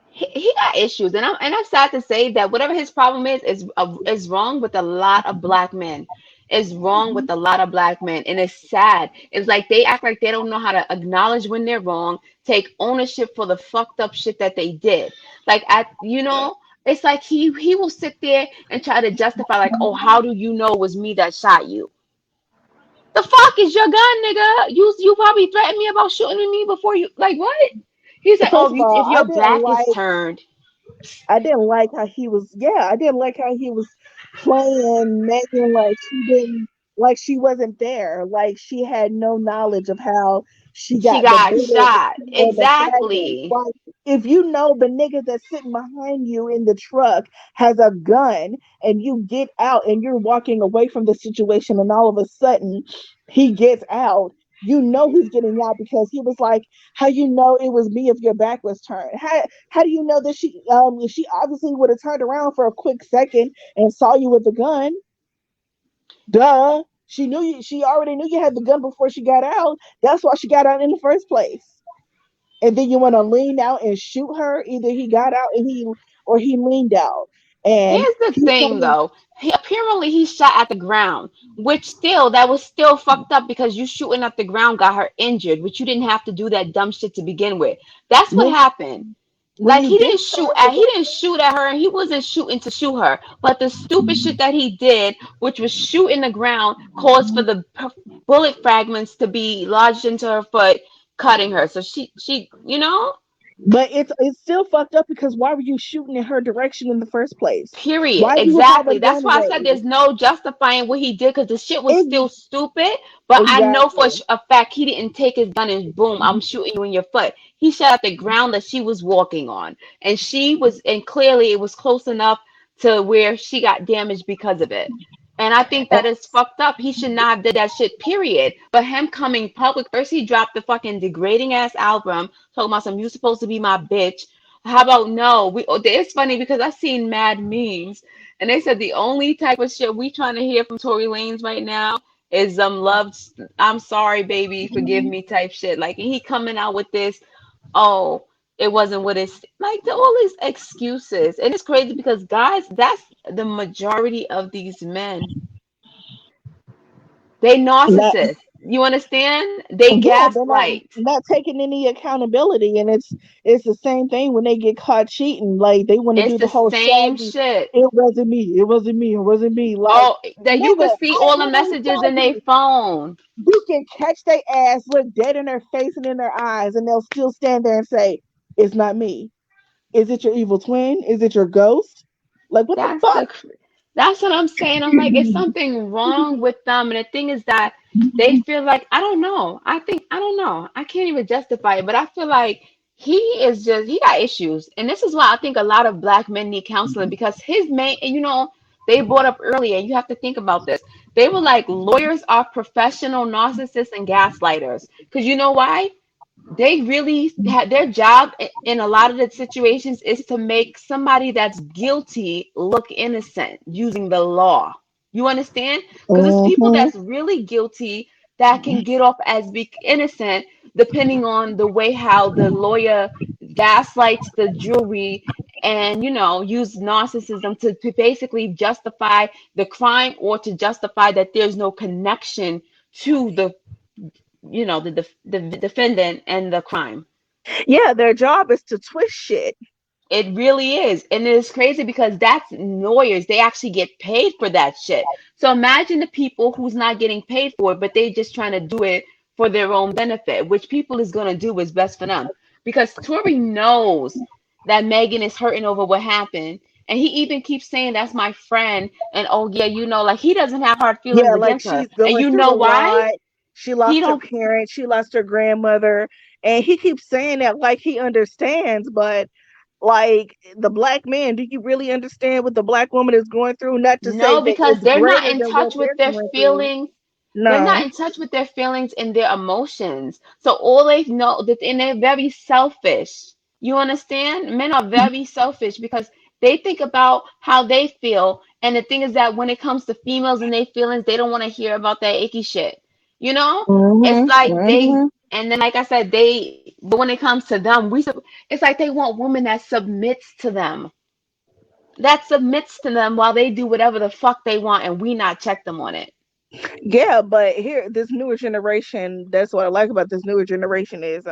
He got issues, and I'm sad to say that whatever his problem is wrong with a lot of black men. Is wrong with a lot of black men, and it's sad. It's like they act like they don't know how to acknowledge when they're wrong, take ownership for the fucked up shit that they did. Like it's like he will sit there and try to justify like, oh, how do you know it was me that shot you? The fuck is your gun, nigga? You probably threatened me about shooting at me before you like what? He's like, First oh, of all, if your back is turned. I didn't like how he was. Yeah, I didn't like how he was playing Megan like she didn't, like she wasn't there, like she had no knowledge of how she She got the got bullet shot. or the fragments. Exactly. Like if you know the nigga that's sitting behind you in the truck has a gun and you get out and you're walking away from the situation and all of a sudden he gets out. You know he's getting out because he was like, "How you know it was me if your back was turned? How do you know that she obviously would have turned around for a quick second and saw you with the gun? Duh. She knew you, she already knew you had the gun before she got out. That's why she got out in the first place. And then you want to lean out and shoot her. Either he got out and he leaned out. And Here's the he's thing coming. though. He shot at the ground, which still that was still fucked up because you shooting at the ground got her injured, which you didn't have to do that dumb shit to begin with. That's what when happened. when Like you discharge the he didn't shoot at her and he wasn't shooting to shoot her. But the stupid shit that he did, which was shoot in the ground, caused for the bullet fragments to be lodged into her foot, cutting her. So she. but it's still fucked up because why were you shooting in her direction in the first place? Period. Why do you have a Exactly. That's gun why I said raised? there's no justifying what he did because the shit was Ex- still stupid. But I know for exactly. a fact he didn't take his gun and boom, I'm shooting you in your foot. He shot at the ground that she was walking on, and clearly it was close enough to where she got damaged because of it. And I think that is fucked up. He should not have did that shit, period. But him coming public, first he dropped the fucking degrading ass album, talking about some you supposed to be my bitch. How about no? It's funny because I seen mad memes and they said the only type of shit we trying to hear from Tory Lanez right now is love, I'm sorry, baby, forgive me type shit. Like and he coming out with this, oh, it wasn't what it's like all these excuses. And it's crazy because guys, that's the majority of these men. They Not, narcissists. You understand? They yeah, they're gaslight. not taking any accountability, and it's the same thing when they get caught cheating. Like they want to It's do the the whole same Shaggy. shit. It wasn't me. It wasn't me. It wasn't me. Like Oh, that you nigga, could see I all the literally messages tell in their you, phone. you can catch their ass, look dead in their face and in their eyes, and they'll still stand there and say, "It's not me. Is it your evil twin? Is it your ghost? Like what the That's fuck?" the that's what I'm saying. I'm like, is something wrong with them? And the thing is that they feel like I don't know. I don't know. I can't even justify it, but I feel like he got issues. And this is why I think a lot of black men need counseling because his main they brought up earlier, you have to think about this. They were like lawyers are professional narcissists and gaslighters. Because you know why? They really had their job in a lot of the situations is to make somebody that's guilty look innocent using the law. You understand? Because it's people Mm-hmm. that's really guilty that can get off as be innocent depending on the way how the lawyer gaslights the jury and use narcissism to basically justify the crime, or to justify that there's no connection to the defendant and the crime. Yeah, their job is to twist shit. It really is. And it's crazy because that's lawyers. They actually get paid for that shit. So imagine the people who's not getting paid for it, but they just trying to do it for their own benefit, which people is going to do is best for them. Because Tory knows that Megan is hurting over what happened. And he even keeps saying, that's my friend. And oh, yeah, like he doesn't have hard feelings Yeah, like against her. she's And going you through know a why? lot. She He lost her don't parents, she lost her grandmother, and he keeps saying that like he understands, but like the black man, do you really understand what the black woman is going through? Not to say know, that because it's they're not greater in than what touch with they're their going through. feelings. They're not No. in touch with their feelings and their emotions. So all they know that, and they're very selfish. You understand? Men are very selfish because they think about how they feel. And the thing is that when it comes to females and their feelings, they don't want to hear about that icky shit. You know? It's Mm-hmm. like Mm-hmm. and then like I said, but when it comes to them, it's like they want women that submits to them. That submits to them while they do whatever the fuck they want and we not check them on it. Yeah, but here, this newer generation, that's what I like about this newer generation is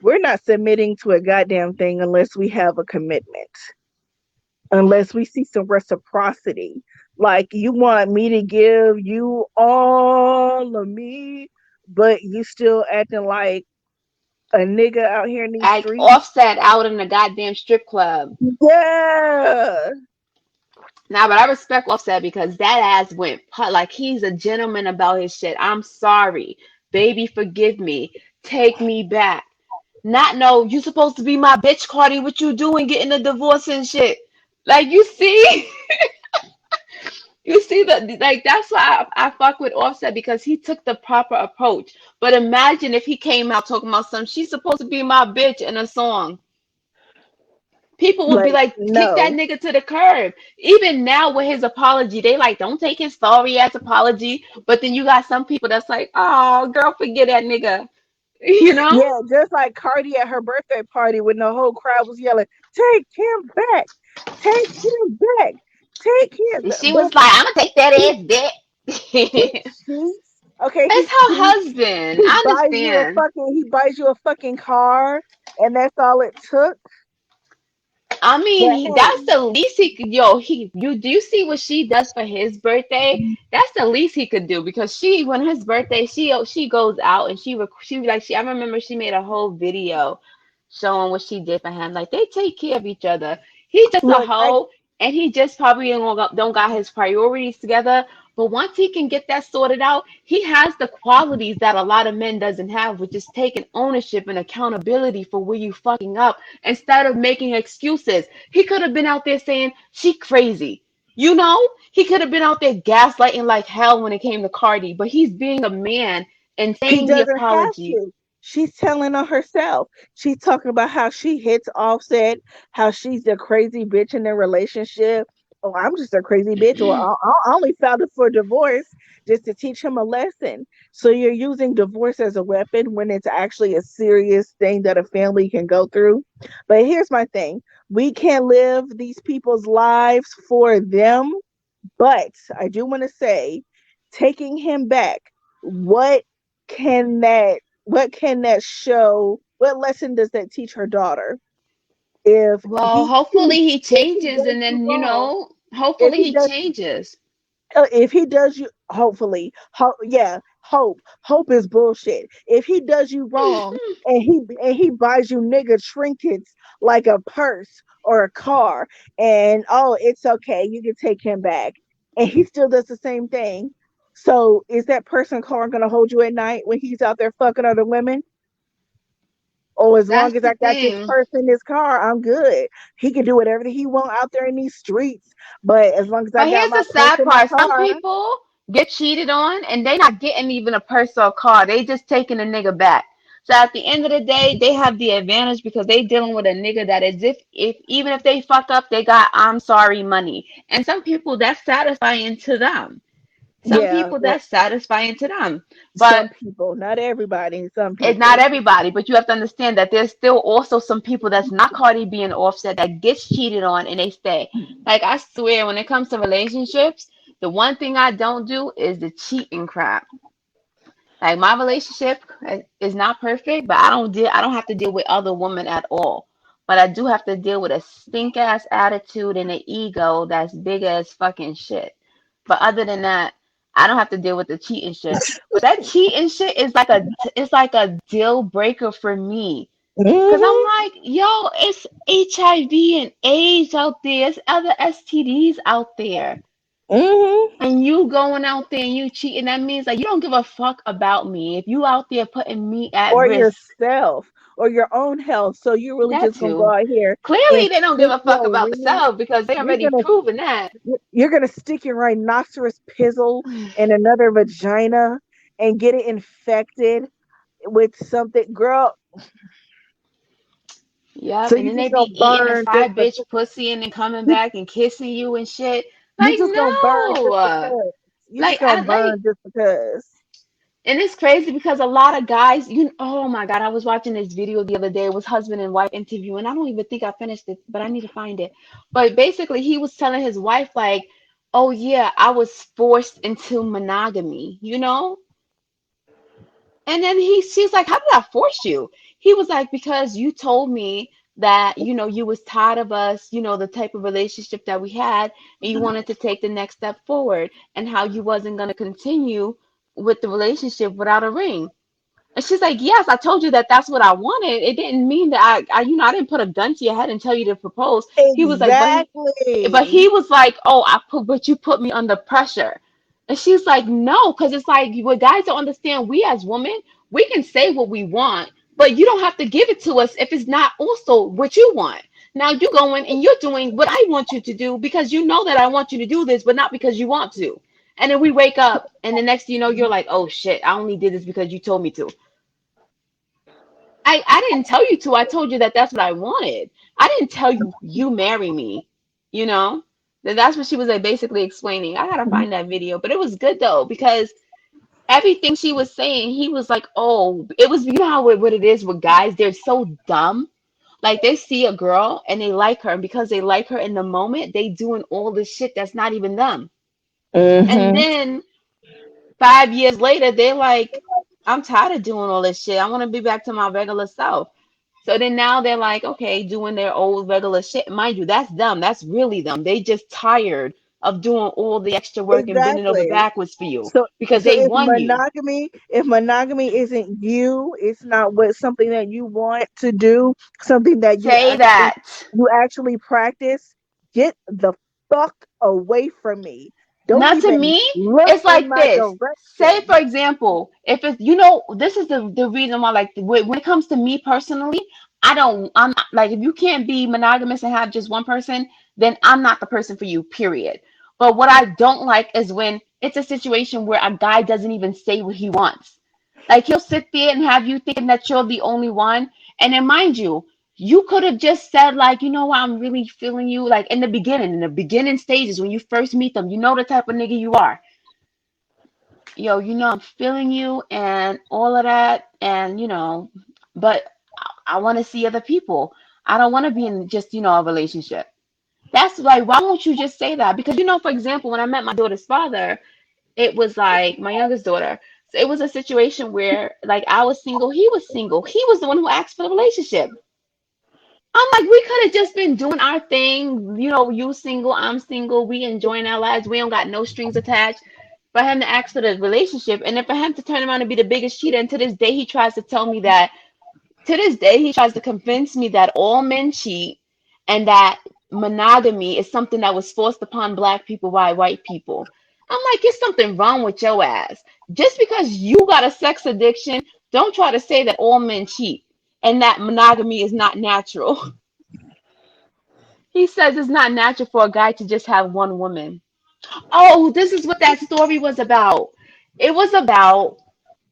we're not submitting to a goddamn thing unless we have a commitment, unless we see some reciprocity. Like you want me to give you all of me, but you still acting like a nigga out here in these Like streets. Offset out in the goddamn strip club. Yeah. Now, but I respect Offset because that ass went like he's a gentleman about his shit. I'm sorry, baby, forgive me, take me back. Not no, you supposed to be my bitch, Cardi. What you doing, getting a divorce and shit? Like you see, you see that like that's why I fuck with Offset because he took the proper approach. But imagine if he came out talking about some, she's supposed to be my bitch in a song. People would be Like, like, kick that no. nigga to the curb. Even now with his apology, they like, don't take his sorry ass apology. But then you got some people that's like, oh, girl, forget that nigga. You know? Yeah, just like Cardi at her birthday party when the whole crowd was yelling, "Take him back! Take him back! Take him And back!" she But was like, I'm gonna take that he ass back. he It's cheats. Okay, he her cheats. husband. I understand. He buys you a fucking car, and that's all it took. I But mean, that's the least he could. Yo, you do you see what she does for his birthday? hey, That's the least he could do because when his birthday, she goes out and she I remember she made a whole video showing what she did for him. Like they take care of each other. He just a look, I hoe, and he just probably don't got his priorities together. But once he can get that sorted out, he has the qualities that a lot of men doesn't have, which is taking ownership and accountability for where you fucking up instead of making excuses. He could have been out there saying she crazy. He could have been out there gaslighting like hell when it came to Cardi, but he's being a man and He saying the doesn't have apology. to. She's telling on herself. She's talking about how she hits Offset, how she's the crazy bitch in their relationship. Oh, I'm just a crazy bitch. Or I only filed for divorce just to teach him a lesson. So you're using divorce as a weapon when it's actually a serious thing that a family can go through. But here's my thing: we can't live these people's lives for them. But I do want to say, taking him back, what what can that show? What lesson does that teach her daughter? If Well, he hopefully he if he changes does and you then, wrong, if hopefully he he does changes. if he does you, hopefully, yeah, hope is bullshit. If he does you wrong and he buys you nigga trinkets like a purse or a car, and oh, it's okay, you can take him back, and he still does the same thing. So is that person car gonna hold you at night when he's out there fucking other women? Oh, as long That's as the I got this thing. person in this car, I'm good. He can do whatever he want out there in these streets, but as long as I But got here's my the purse sad in my part. Some car. people get cheated on and they not getting even a purse or a car. They just taking a nigga back. So at the end of the day, they have the advantage because they dealing with a nigga that is if even if they fuck up, they got I'm sorry money. And some people that's satisfying to them. Some Yeah, people that's satisfying to them, but some people, not everybody, some it's not people. everybody. But you have to understand that there's still also some people that's not Cardi B and Offset that gets cheated on and they stay. Like I swear, when it comes to relationships, the one thing I don't do is the cheating crap. Like my relationship is not perfect, but I don't have to deal with other women at all. But I do have to deal with a stink ass attitude and an ego that's big as fucking shit. But other than that, I don't have to deal with the cheating shit. But that cheating shit is like a deal breaker for me. Cause I'm Hmm. like, yo, it's HIV and AIDS out there, it's other STDs out there. Hmm. And you going out there and you cheating, that means like you don't give a fuck about me. If you out there putting me at Or risk, yourself, or your own health. So you're really that just gonna go too. out here and Clearly they don't give stick a fuck your about ring. themselves because they You're already gonna proven that. you're gonna stick your rhinoceros pizzle in another vagina and get it infected with something, girl. Yep, So and you then they just be gonna eating the burn just fried bitch because pussy and then coming you back and kissing you and shit. you Like just gonna burn just no. because. You just Like gonna I like burn just because. and it's crazy because a lot of guys, oh my God, I was watching this video the other day. It was husband and wife interview, and I don't even think I finished it, but I need to find it. But basically, he was telling his wife, like, oh yeah, I was forced into monogamy, you know? And then she's like, how did I force you? He was like, because you told me that, you was tired of us, the type of relationship that we had, and you wanted to take the next step forward, and how you wasn't going to continue with the relationship without a ring. And she's like, yes, I told you that that's what I wanted. It didn't mean that I didn't put a gun to your head and tell you to propose. He was like, but Exactly. he was like, oh, but you put me under pressure. And she's like, no, because it's like what guys don't understand. We as women, we can say what we want, but you don't have to give it to us if it's not also what you want. Now you going and you're doing what I want you to do because you know that I want you to do this, but not because you want to. And then we wake up, and the next thing you know, you're like, oh shit, I only did this because you told me to. I didn't tell you to. I told you that that's what I wanted. I didn't tell you marry me. You know, that's what she was like basically explaining. I gotta find that video, but it was good though because everything she was saying, he was like, oh, it was you know how what it is with guys. They're so dumb. Like they see a girl and they like her, and because they like her in the moment, they doing all this shit that's not even them. And Hmm. then 5 years later, they're like, I'm tired of doing all this shit. I want to be back to my regular self. So then now they're like, okay, doing their old regular shit. Mind you, that's them. That's really them. They just tired of doing all the extra work and bending over Exactly. backwards for you So because so they won you. if monogamy isn't you, it's not what something that you want to do, something that Say that. you actually practice, get the fuck away from me. Don't Now, to even me, look it's in like my this. Say, direction. for example, if it's, this is the reason why, like, when it comes to me personally, I'm not, like, if you can't be monogamous and have just one person, then I'm not the person for you, period. But what I don't like is when it's a situation where a guy doesn't even say what he wants. Like, he'll sit there and have you thinking that you're the only one. And then, mind you, you could have just said, like, you know what, I'm really feeling you. Like in the beginning stages, when you first meet them, you know the type of nigga you are. Yo, I'm feeling you and all of that. And, but I want to see other people. I don't want to be in just, a relationship. That's like, why won't you just say that? Because, for example, when I met my daughter's father, it was like my youngest daughter. So it was a situation where, like, I was single, he was single. He was the one who asked for the relationship. I'm like, we could have just been doing our thing, you single, I'm single, we enjoying our lives, we don't got no strings attached. For him to ask for the relationship, and then for him to turn around and be the biggest cheater, and to this day he tries to tell me that, to this day he tries to convince me that all men cheat, and that monogamy is something that was forced upon black people by white people. I'm like, there's something wrong with your ass. Just because you got a sex addiction, don't try to say that all men cheat and that monogamy is not natural. He says it's not natural for a guy to just have one woman. Oh, this is what that story was about. It was about,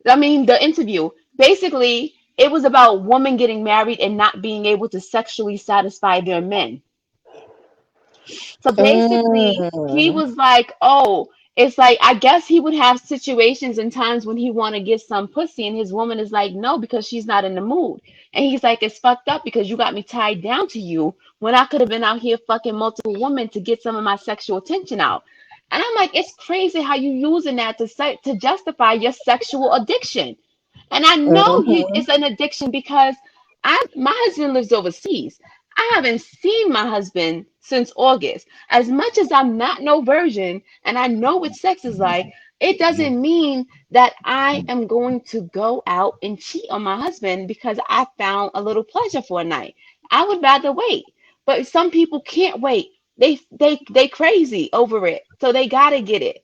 the interview. Basically, it was about women getting married and not being able to sexually satisfy their men. So basically, he Mm. was like, oh, it's like I guess he would have situations and times when he want to get some pussy, and his woman is like, no, because she's not in the mood. And he's like, it's fucked up because you got me tied down to you when I could have been out here fucking multiple women to get some of my sexual attention out. And I'm like, it's crazy how you using that to justify your sexual addiction. And I know Mm-hmm. it's an addiction because my husband lives overseas. I haven't seen my husband since August. As much as I'm not no virgin and I know what sex is like, it doesn't mean that I am going to go out and cheat on my husband because I found a little pleasure for a night. I would rather wait. But some people can't wait. They crazy over it. So they gotta get it.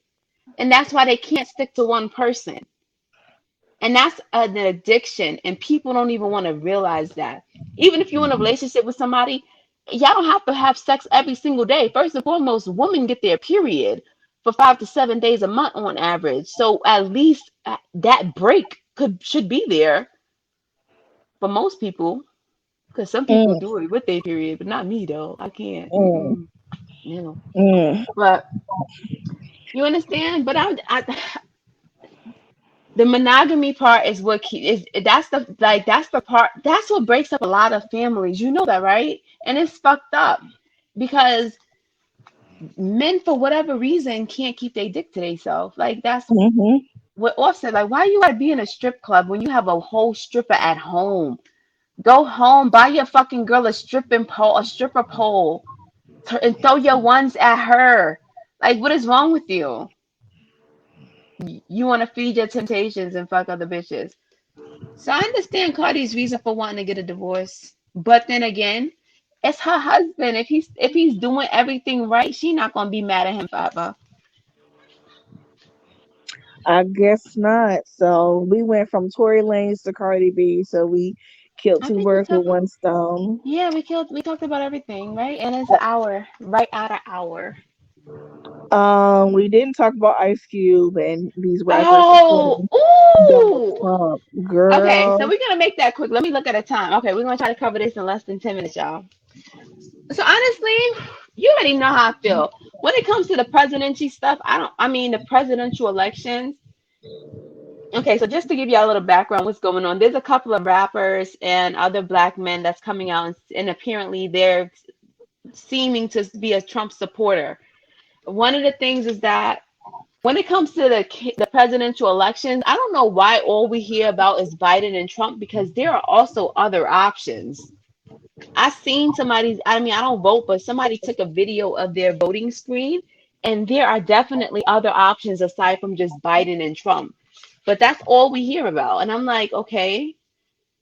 And that's why they can't stick to one person. And that's an addiction, and people don't even want to realize that. Even if you're in a relationship with somebody, y'all don't have to have sex every single day. First and foremost, women get their period for 5 to 7 days a month on average. So at least that break should be there for most people, because some people Mm, do it with their period, but not me though. I can't. mm, Mm-mm. No. mm, But you understand? But the monogamy part is what is that's the part that's what breaks up a lot of families. You know that, right? And it's fucked up because men, for whatever reason, can't keep their dick to themselves. Like that's mm-hmm. what Offset. Like, why you gotta be in a strip club when you have a whole stripper at home? Go home, buy your fucking girl a stripper pole, and throw your ones at her. Like, what is wrong with you? You want to feed your temptations and fuck other bitches. So I understand Cardi's reason for wanting to get a divorce, but then again, it's her husband. If he's doing everything right, she not gonna be mad at him forever. I guess not. So we went from Tory Lanez to Cardi B. So we killed I two think we birds with covered. one stone. Yeah, we talked about everything, right? And it's an hour, right at an hour. We didn't talk about Ice Cube and these rappers Oh, supporting Donald ooh. Trump. Okay, so Girl. we're gonna make that quick. Let me look at the time. Okay, we're gonna try to cover this in less than 10 minutes, y'all. So honestly, you already know how I feel. When it comes to the presidency stuff, I mean the presidential elections. Okay, so just to give you a little background, what's going on? There's a couple of rappers and other black men that's coming out, and apparently they're seeming to be a Trump supporter. One of the things is that when it comes to the presidential elections, I don't know why all we hear about is Biden and Trump because there are also other options. I seen somebody's, I mean, I don't vote, but somebody took a video of their voting screen, and there are definitely other options aside from just Biden and Trump. But that's all we hear about. And I'm like, okay,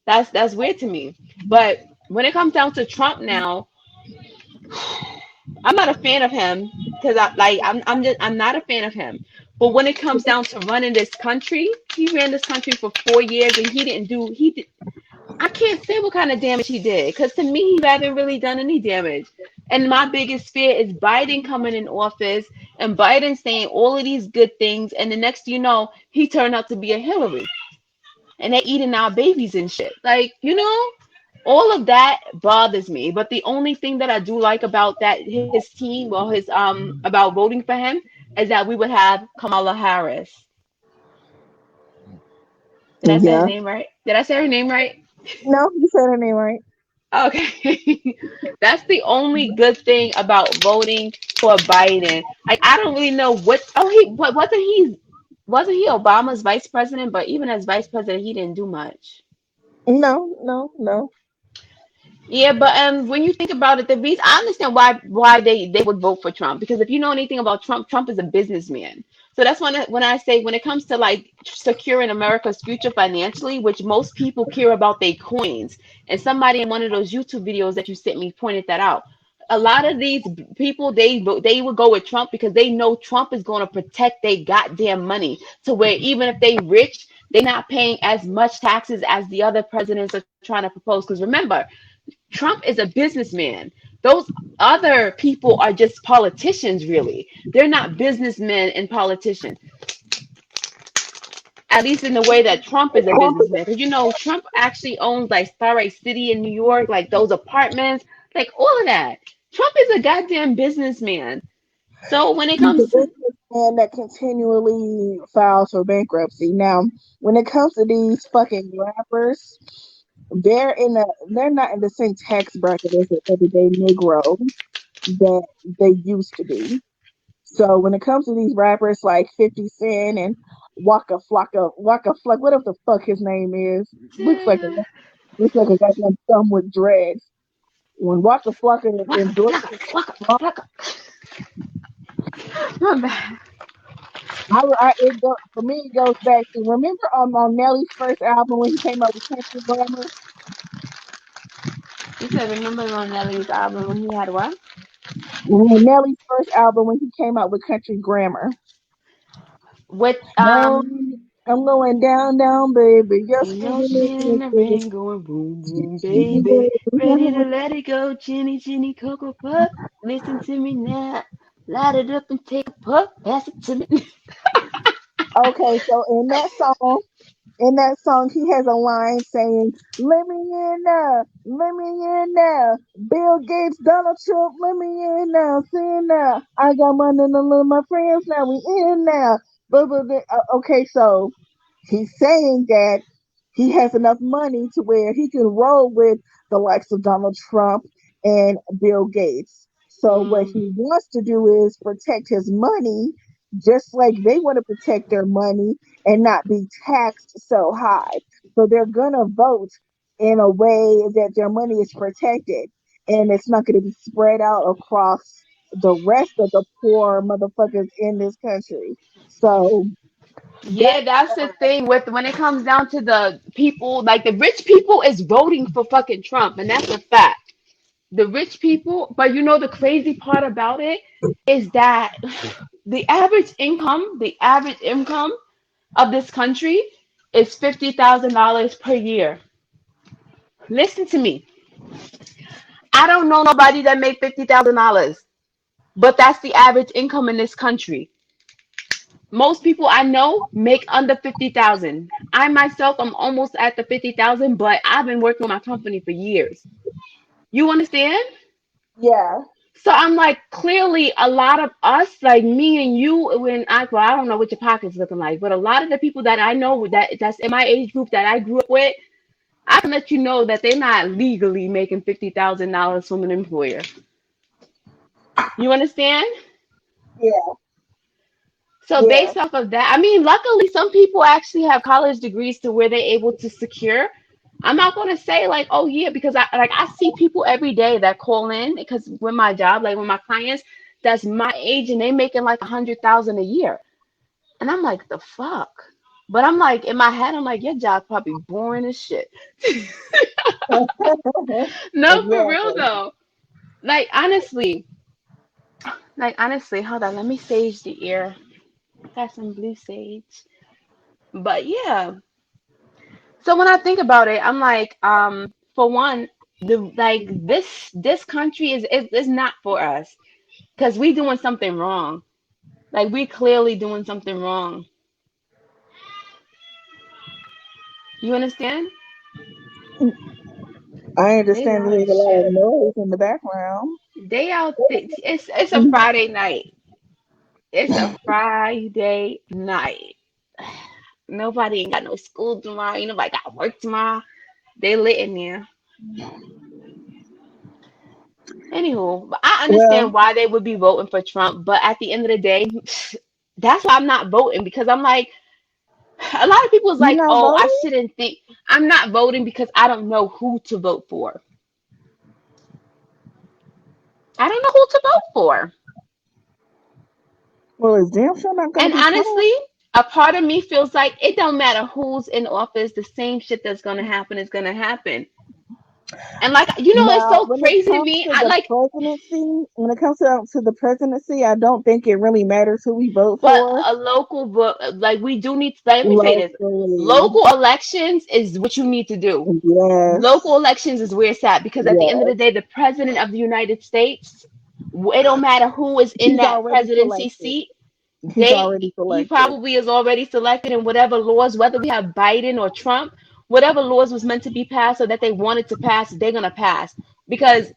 that's weird to me. But when it comes down to Trump now, I'm not a fan of him because I'm not a fan of him. But when it comes down to running this country, he ran this country for 4 years and I can't say what kind of damage he did because to me, he hasn't really done any damage. And my biggest fear is Biden coming in office and Biden saying all of these good things. And the next you know, he turned out to be a Hillary and they're eating our babies and shit. Like, all of that bothers me. But the only thing that I do like about that his team or his about voting for him is that we would have Kamala Harris. Did I say his Yeah. name right? Did I say her name right? No, you said her name right. Okay. That's the only good thing about voting for Biden. Like I don't really know wasn't he Obama's vice president, but even as vice president he didn't do much. No, no, no. Yeah, but when you think about it, the reason I understand why they would vote for Trump because if you know anything about Trump, Trump is a businessman. So that's when I say when it comes to like securing America's future financially, which most people care about their coins, and somebody in one of those YouTube videos that you sent me pointed that out. A lot of these people they would go with Trump because they know Trump is going to protect their goddamn money to where even if they rich, they're not paying as much taxes as the other presidents are trying to propose. Because remember, Trump is a businessman. Those other people are just politicians, really. They're not businessmen and politicians, at least in the way that Trump is a businessman. Because Trump actually owns like Starlight City in New York, like those apartments, like all of that. Trump is a goddamn businessman. So when it He's a comes to, businessman and that continually files for bankruptcy. Now, when it comes to these fucking rappers, they're not in the same tax bracket as the everyday Negro that they used to be. So when it comes to these rappers like 50 Cent and Waka Flocka, whatever the fuck his name is, looks like a goddamn thumb with dreads. When Waka Flocka Waka, endorses flocka, flocka, Trump, flocka. My bad. for me it goes back to remember on Nelly's first album when he came out with Country Grammar. You said remember on Nelly's album when he had what? When Nelly's first album when he came out with Country Grammar. With No, I'm going down, down, baby. You're ain't no screaming shit in the this. rain going boom boom baby. Ready to let it go, chinny chinny cocoa puff. Listen to me now. Light it up and take a puff. Pass it to me. Okay, so in that song, he has a line saying, "Let me in now, let me in now, Bill Gates, Donald Trump, let me in now, see now, I got money to love my friends now, we in now." Okay, so he's saying that he has enough money to where he can roll with the likes of Donald Trump and Bill Gates. So what Mm, he wants to do is protect his money just like they want to protect their money and not be taxed so high. So they're going to vote in a way that their money is protected and it's not going to be spread out across the rest of the poor motherfuckers in this country. So yeah, that's that's the thing with when it comes down to the people, like the rich people is voting for fucking Trump, and that's a fact. The rich people, but you know the crazy part about it is that the average income of this country is $50,000 per year. Listen to me. I don't know nobody that make $50,000, but that's the average income in this country. Most people I know make under 50,000. I myself am almost at the 50,000, but I've been working with my company for years. You understand? yeah. So I'm like, clearly a lot of us, like me and you, well, I don't know what your pocket's looking like, but a lot of the people that I know that's in my age group that I grew up with, I can let you know that they're not legally making $50,000 from an employer. You understand? Yeah, So yeah. based off of that, I mean, luckily some people actually have college degrees to where they're able to secure. I'm not gonna say like, oh yeah, because I see people every day that call in because with my job, like with my clients, that's my age and they making like 100,000 a year, and I'm like, the fuck. But I'm like in my head, I'm like, your job probably boring as shit. No, for real Exactly. though. Like honestly, hold on, let me sage the ear. Got some blue sage. But yeah. So when I think about it, I'm like, for one, this country is not for us because we doing something wrong. Like we clearly doing something wrong. You understand? I They understand loud there's as a lot shit. of noise in the background. They out. It's a Friday night. It's a Friday night. Nobody ain't got no school tomorrow. Ain't nobody got work tomorrow. They lit in there. Anywho, but I Well, understand why they would be voting for Trump, but at the end of the day, that's why I'm not voting because I'm like, a lot of people is you like, not oh, I voting? shouldn't think. I'm not voting because I don't know who to vote for. I don't know who to vote for. Well, it's damn sure not gonna And be Trump. honestly, a part of me feels like it don't matter who's in office, the same shit that's gonna happen is gonna happen. And like, it's Now, so when it crazy to comes me. to I the like, presidency, when it comes to the presidency, I don't think it really matters who we vote but for a local vote, like we do need to, let me say this. locally. Local elections is what you need to do. Yes, Local elections is where it's at because at the end of the yes. day, the president of the United States, it don't matter who is in He's that already presidency selected. seat. He's They already He selected. probably is already selected in whatever laws, whether we have Biden or Trump, whatever laws was meant to be passed or that they wanted to pass, they're gonna pass. because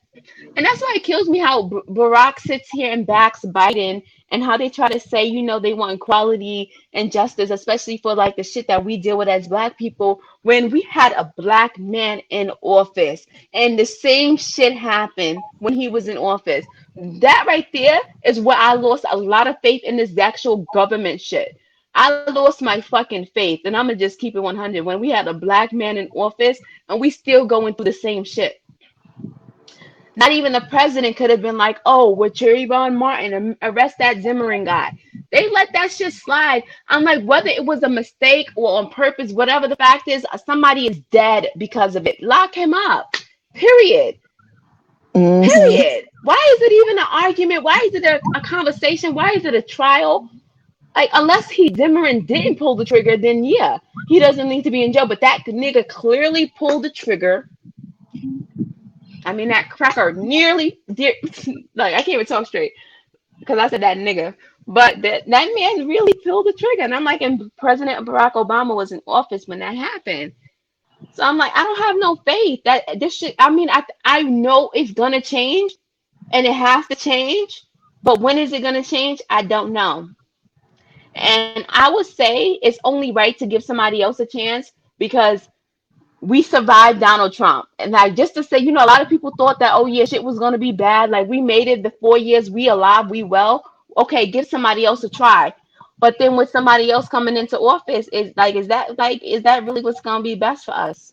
and that's why it kills me how Barack sits here and backs Biden and how they try to say, they want equality and justice, especially for like the shit that we deal with as black people when we had a black man in office and the same shit happened when he was in office. That right there is where I lost a lot of faith in this actual government shit. I lost my fucking faith, and I'm gonna just keep it 100. When we had a black man in office and we still going through the same shit. Not even the president could have been like, oh, with Trayvon Martin, arrest that Zimmerman guy. They let that shit slide. I'm like, whether it was a mistake or on purpose, whatever the fact is, somebody is dead because of it. Lock him up. Period. Mm-hmm. Period. Why is it even an argument? Why is it a conversation? Why is it a trial? Like, unless Zimmerman didn't pull the trigger, then yeah, he doesn't need to be in jail. But that nigga clearly pulled the trigger. I mean, that cracker nearly did, like, I can't even talk straight because I said that nigga. But that man really pulled the trigger. And I'm like, and President Barack Obama was in office when that happened. So I'm like, I don't have no faith that this shit, I mean, I know it's going to change and it has to change. But when is it going to change? I don't know. And I would say it's only right to give somebody else a chance because we survived Donald Trump. And like just to say, a lot of people thought that, oh yeah, shit was gonna be bad. Like we made it the 4 years, we alive, we well. Okay, give somebody else a try. But then with somebody else coming into office, is that really what's gonna be best for us?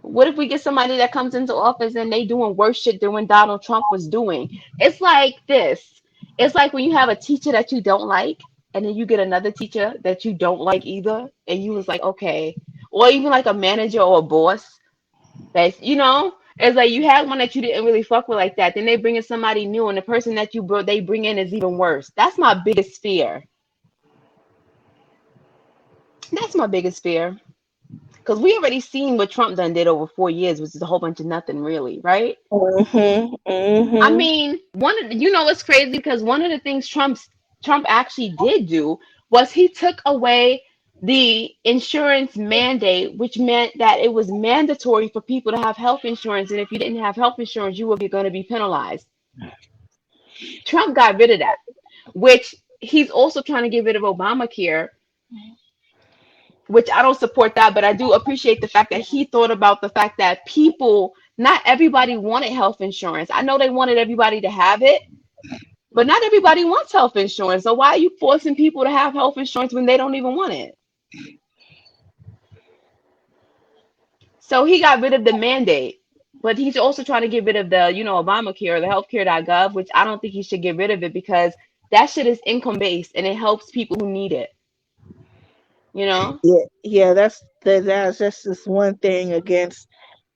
What if we get somebody that comes into office and they doing worse shit than when Donald Trump was doing? It's like this. It's like when you have a teacher that you don't like, and then you get another teacher that you don't like either, and you was like, okay, or even like a manager or a boss that's, it's like you had one that you didn't really fuck with like that. Then they bring in somebody new, and the person that they bring in is even worse. That's my biggest fear. That's my biggest fear. Because we already seen what Trump done did over 4 years, which is a whole bunch of nothing really, right? Mm-hmm. I Mm-hmm. mean, what's crazy because one of the things Trump actually did do was he took away the insurance mandate, which meant that it was mandatory for people to have health insurance, and if you didn't have health insurance, you were going to be penalized. Trump got rid of that, which he's also trying to get rid of Obamacare, which I don't support that, but I do appreciate the fact that he thought about the fact that not everybody wanted health insurance. I know they wanted everybody to have it, but not everybody wants health insurance. So why are you forcing people to have health insurance when they don't even want it? So he got rid of the mandate, but he's also trying to get rid of the, Obamacare, the healthcare.gov, which I don't think he should get rid of it because that shit is income based and it helps people who need it. You know? Yeah. That's just this one thing against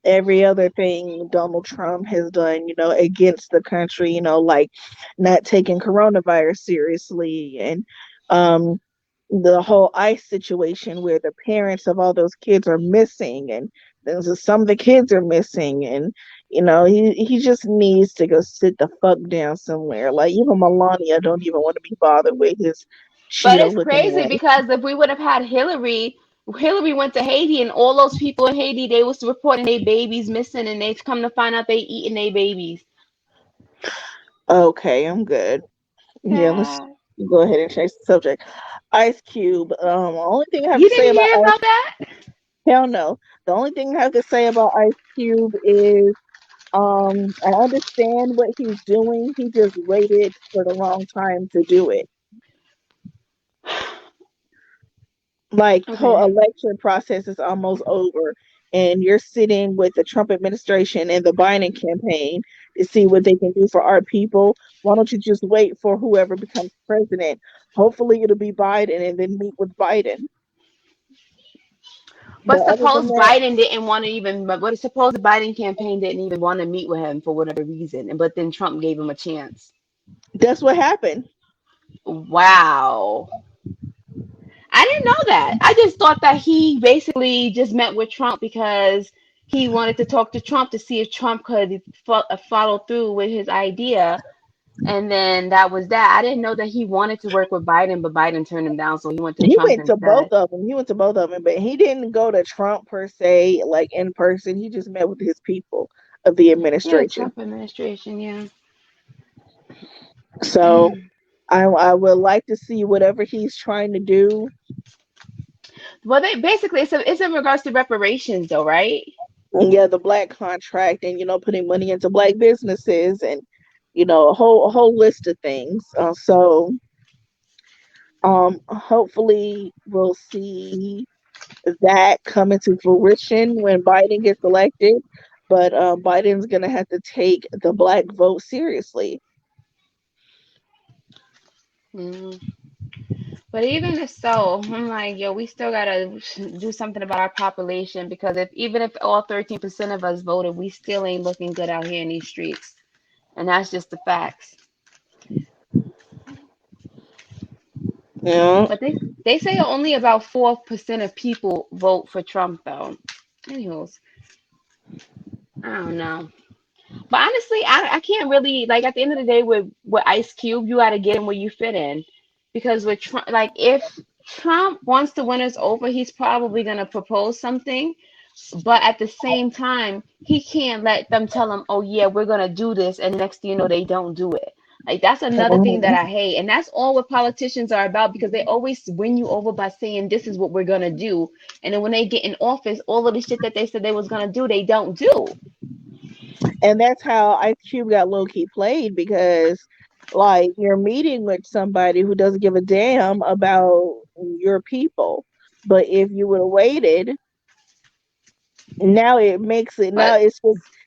every other thing Donald Trump has done, against the country, like not taking coronavirus seriously and um the whole ICE situation where the parents of all those kids are missing and some of the kids are missing and he just needs to go sit the fuck down somewhere. Like even Melania don't even want to be bothered with his But cheetah it's looking crazy ass. because if we would have had Hillary went to Haiti and all those people in Haiti, they was reporting their babies missing and they come to find out they eating their babies. Okay, I'm good. Yeah, let's Yeah. go ahead and change the subject. Ice Cube. Only thing I have You to say didn't about hear Ice, about that? hell no. The only thing I have to say about Ice Cube is, I understand what he's doing. He just waited for the wrong time to do it. Like the whole Okay. election process is almost over, and you're sitting with the Trump administration and the Biden campaign to see what they can do for our people. Why don't you just wait for whoever becomes president? Hopefully, it'll be Biden, and then meet with Biden. But But other than suppose that, Biden didn't want to even, but suppose the Biden campaign didn't even want to meet with him for whatever reason, but then Trump gave him a chance. that's what happened. Wow. I didn't know that. I just thought that he basically just met with Trump because he wanted to talk to Trump to see if Trump could follow through with his idea. And then that was that. I didn't know that he wanted to work with Biden, but Biden turned him down, so he went to He Trump went to both instead. of them. He went to both of them, but he didn't go to Trump per se, like in person. He just met with his people. of the Yeah, the administration. Trump administration, yeah. So I would like to see whatever he's trying to do. Well, they basically it's in regards to reparations, though, right? Yeah, the black contract, and putting money into black businesses, and a whole list of things. Hopefully we'll see that come into fruition when Biden gets elected. But Biden's gonna have to take the black vote seriously. Mm. But even if so, I'm like, yo, we still gotta do something about our population because if even if all 13% of us voted, we still ain't looking good out here in these streets, and that's just the facts. Yeah. But they say only about 4% of people vote for Trump, though. Anyways, I don't know. But honestly, I can't really like at the end of the day with Ice Cube, you got to get in where you fit in, because with Trump, like if Trump wants to win us over, he's probably gonna propose something, but at the same time, he can't let them tell him, oh yeah, we're gonna do this, and next thing you know, they don't do it. Like that's another thing that Mhm. I hate, and that's all what politicians are about because they always win you over by saying this is what we're gonna do, and then when they get in office, all of the shit that they said they was gonna do, they don't do. And that's how Ice Cube got low key played, because like you're meeting with somebody who doesn't give a damn about your people. But if you would have waited, now it makes it But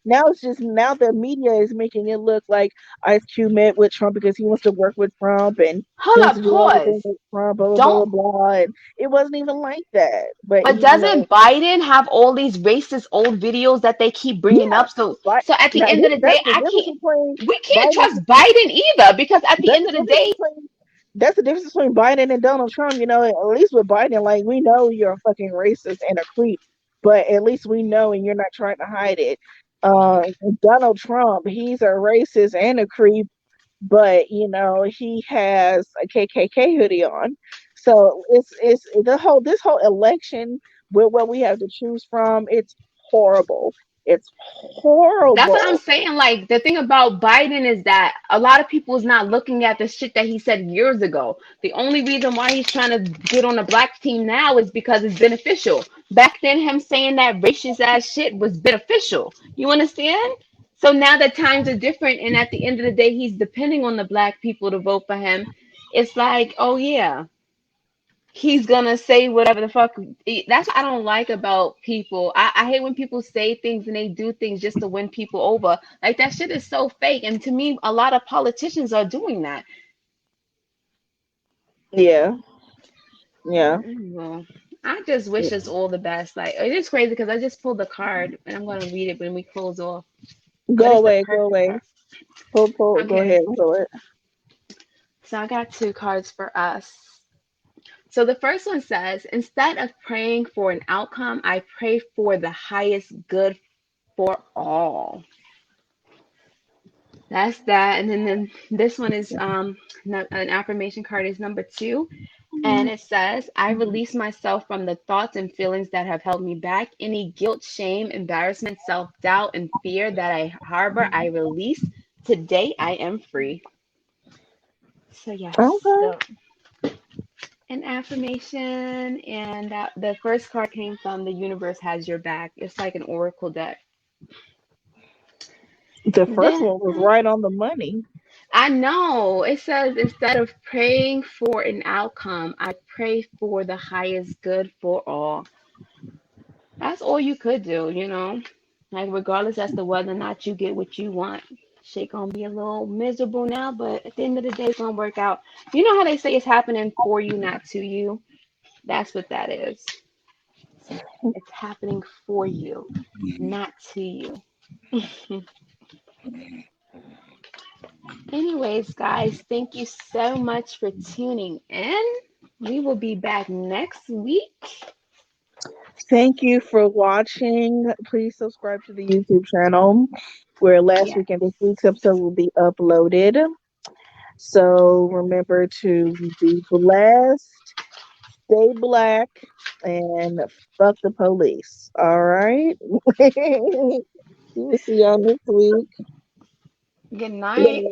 now the media is making it look like Ice Cube met with Trump because he wants to work with Trump, and he hold wants up, to do everything pause. with Trump, blah blah blah blah Don't. blah. And it wasn't even like that. But But doesn't Biden have all these racist old videos that they keep bringing yeah, up? So, but so at the now end of the day, that's the I difference can't. between We can't Biden. trust Biden either because at the That's end the of the difference day, between that's the difference between Biden and Donald Trump. At least with Biden, like, we know you're a fucking racist and a creep, but at least we know, and you're not trying to hide it. Uh, Donald Trump, he's a racist and a creep, but he has a KKK hoodie on. So it's this whole election with what we have to choose from. It's horrible. It's that's what I'm horrible. saying. Like the thing about Biden is that a lot of people is not looking at the shit that he said years ago. The only reason why he's trying to get on the black team now is because it's beneficial. Back then, him saying that racist ass shit was beneficial. You understand? So now that times are different, and at the end of the day, he's depending on the black people to vote for him. It's like, oh yeah, he's gonna say whatever the fuck. That's what I don't like about people. I hate when people say things and they do things just to win people over. Like that shit is so fake. And to me, a lot of politicians are doing that. Yeah, yeah. Well, I just wish us all the best. Like it is crazy because I just pulled the card and I'm gonna read it when we close off. But Go it's the away, go perfect away. card. Pull, go Okay, ahead, pull it. so I got two cards for us. So the first one says, instead of praying for an outcome, I pray for the highest good for all. That's that. And then this one is an affirmation card is number two. And it says, I release myself from the thoughts and feelings that have held me back. Any guilt, shame, embarrassment, self-doubt, and fear that I harbor, I release. Today I am free. So yes, Okay. so an affirmation, and the first card came from the universe has your back. It's like an oracle deck. The first Then one was right on the money. I know it says instead of praying for an outcome, I pray for the highest good for all. That's all you could do, you know? Like regardless as to whether or not you get what you want. Shit gonna be a little miserable now, but at the end of the day it's gonna work out. You know how they say it's happening for you, not to you? That's what that is. It's happening for you, not to you. Anyways, guys, thank you so much for tuning in. We will be back next week. Thank you for watching. Please subscribe to the YouTube channel where last Yeah. week and this week's episode will be uploaded. So remember to be blessed, stay black, and fuck the police. All right. We'll see y'all next week. Good night.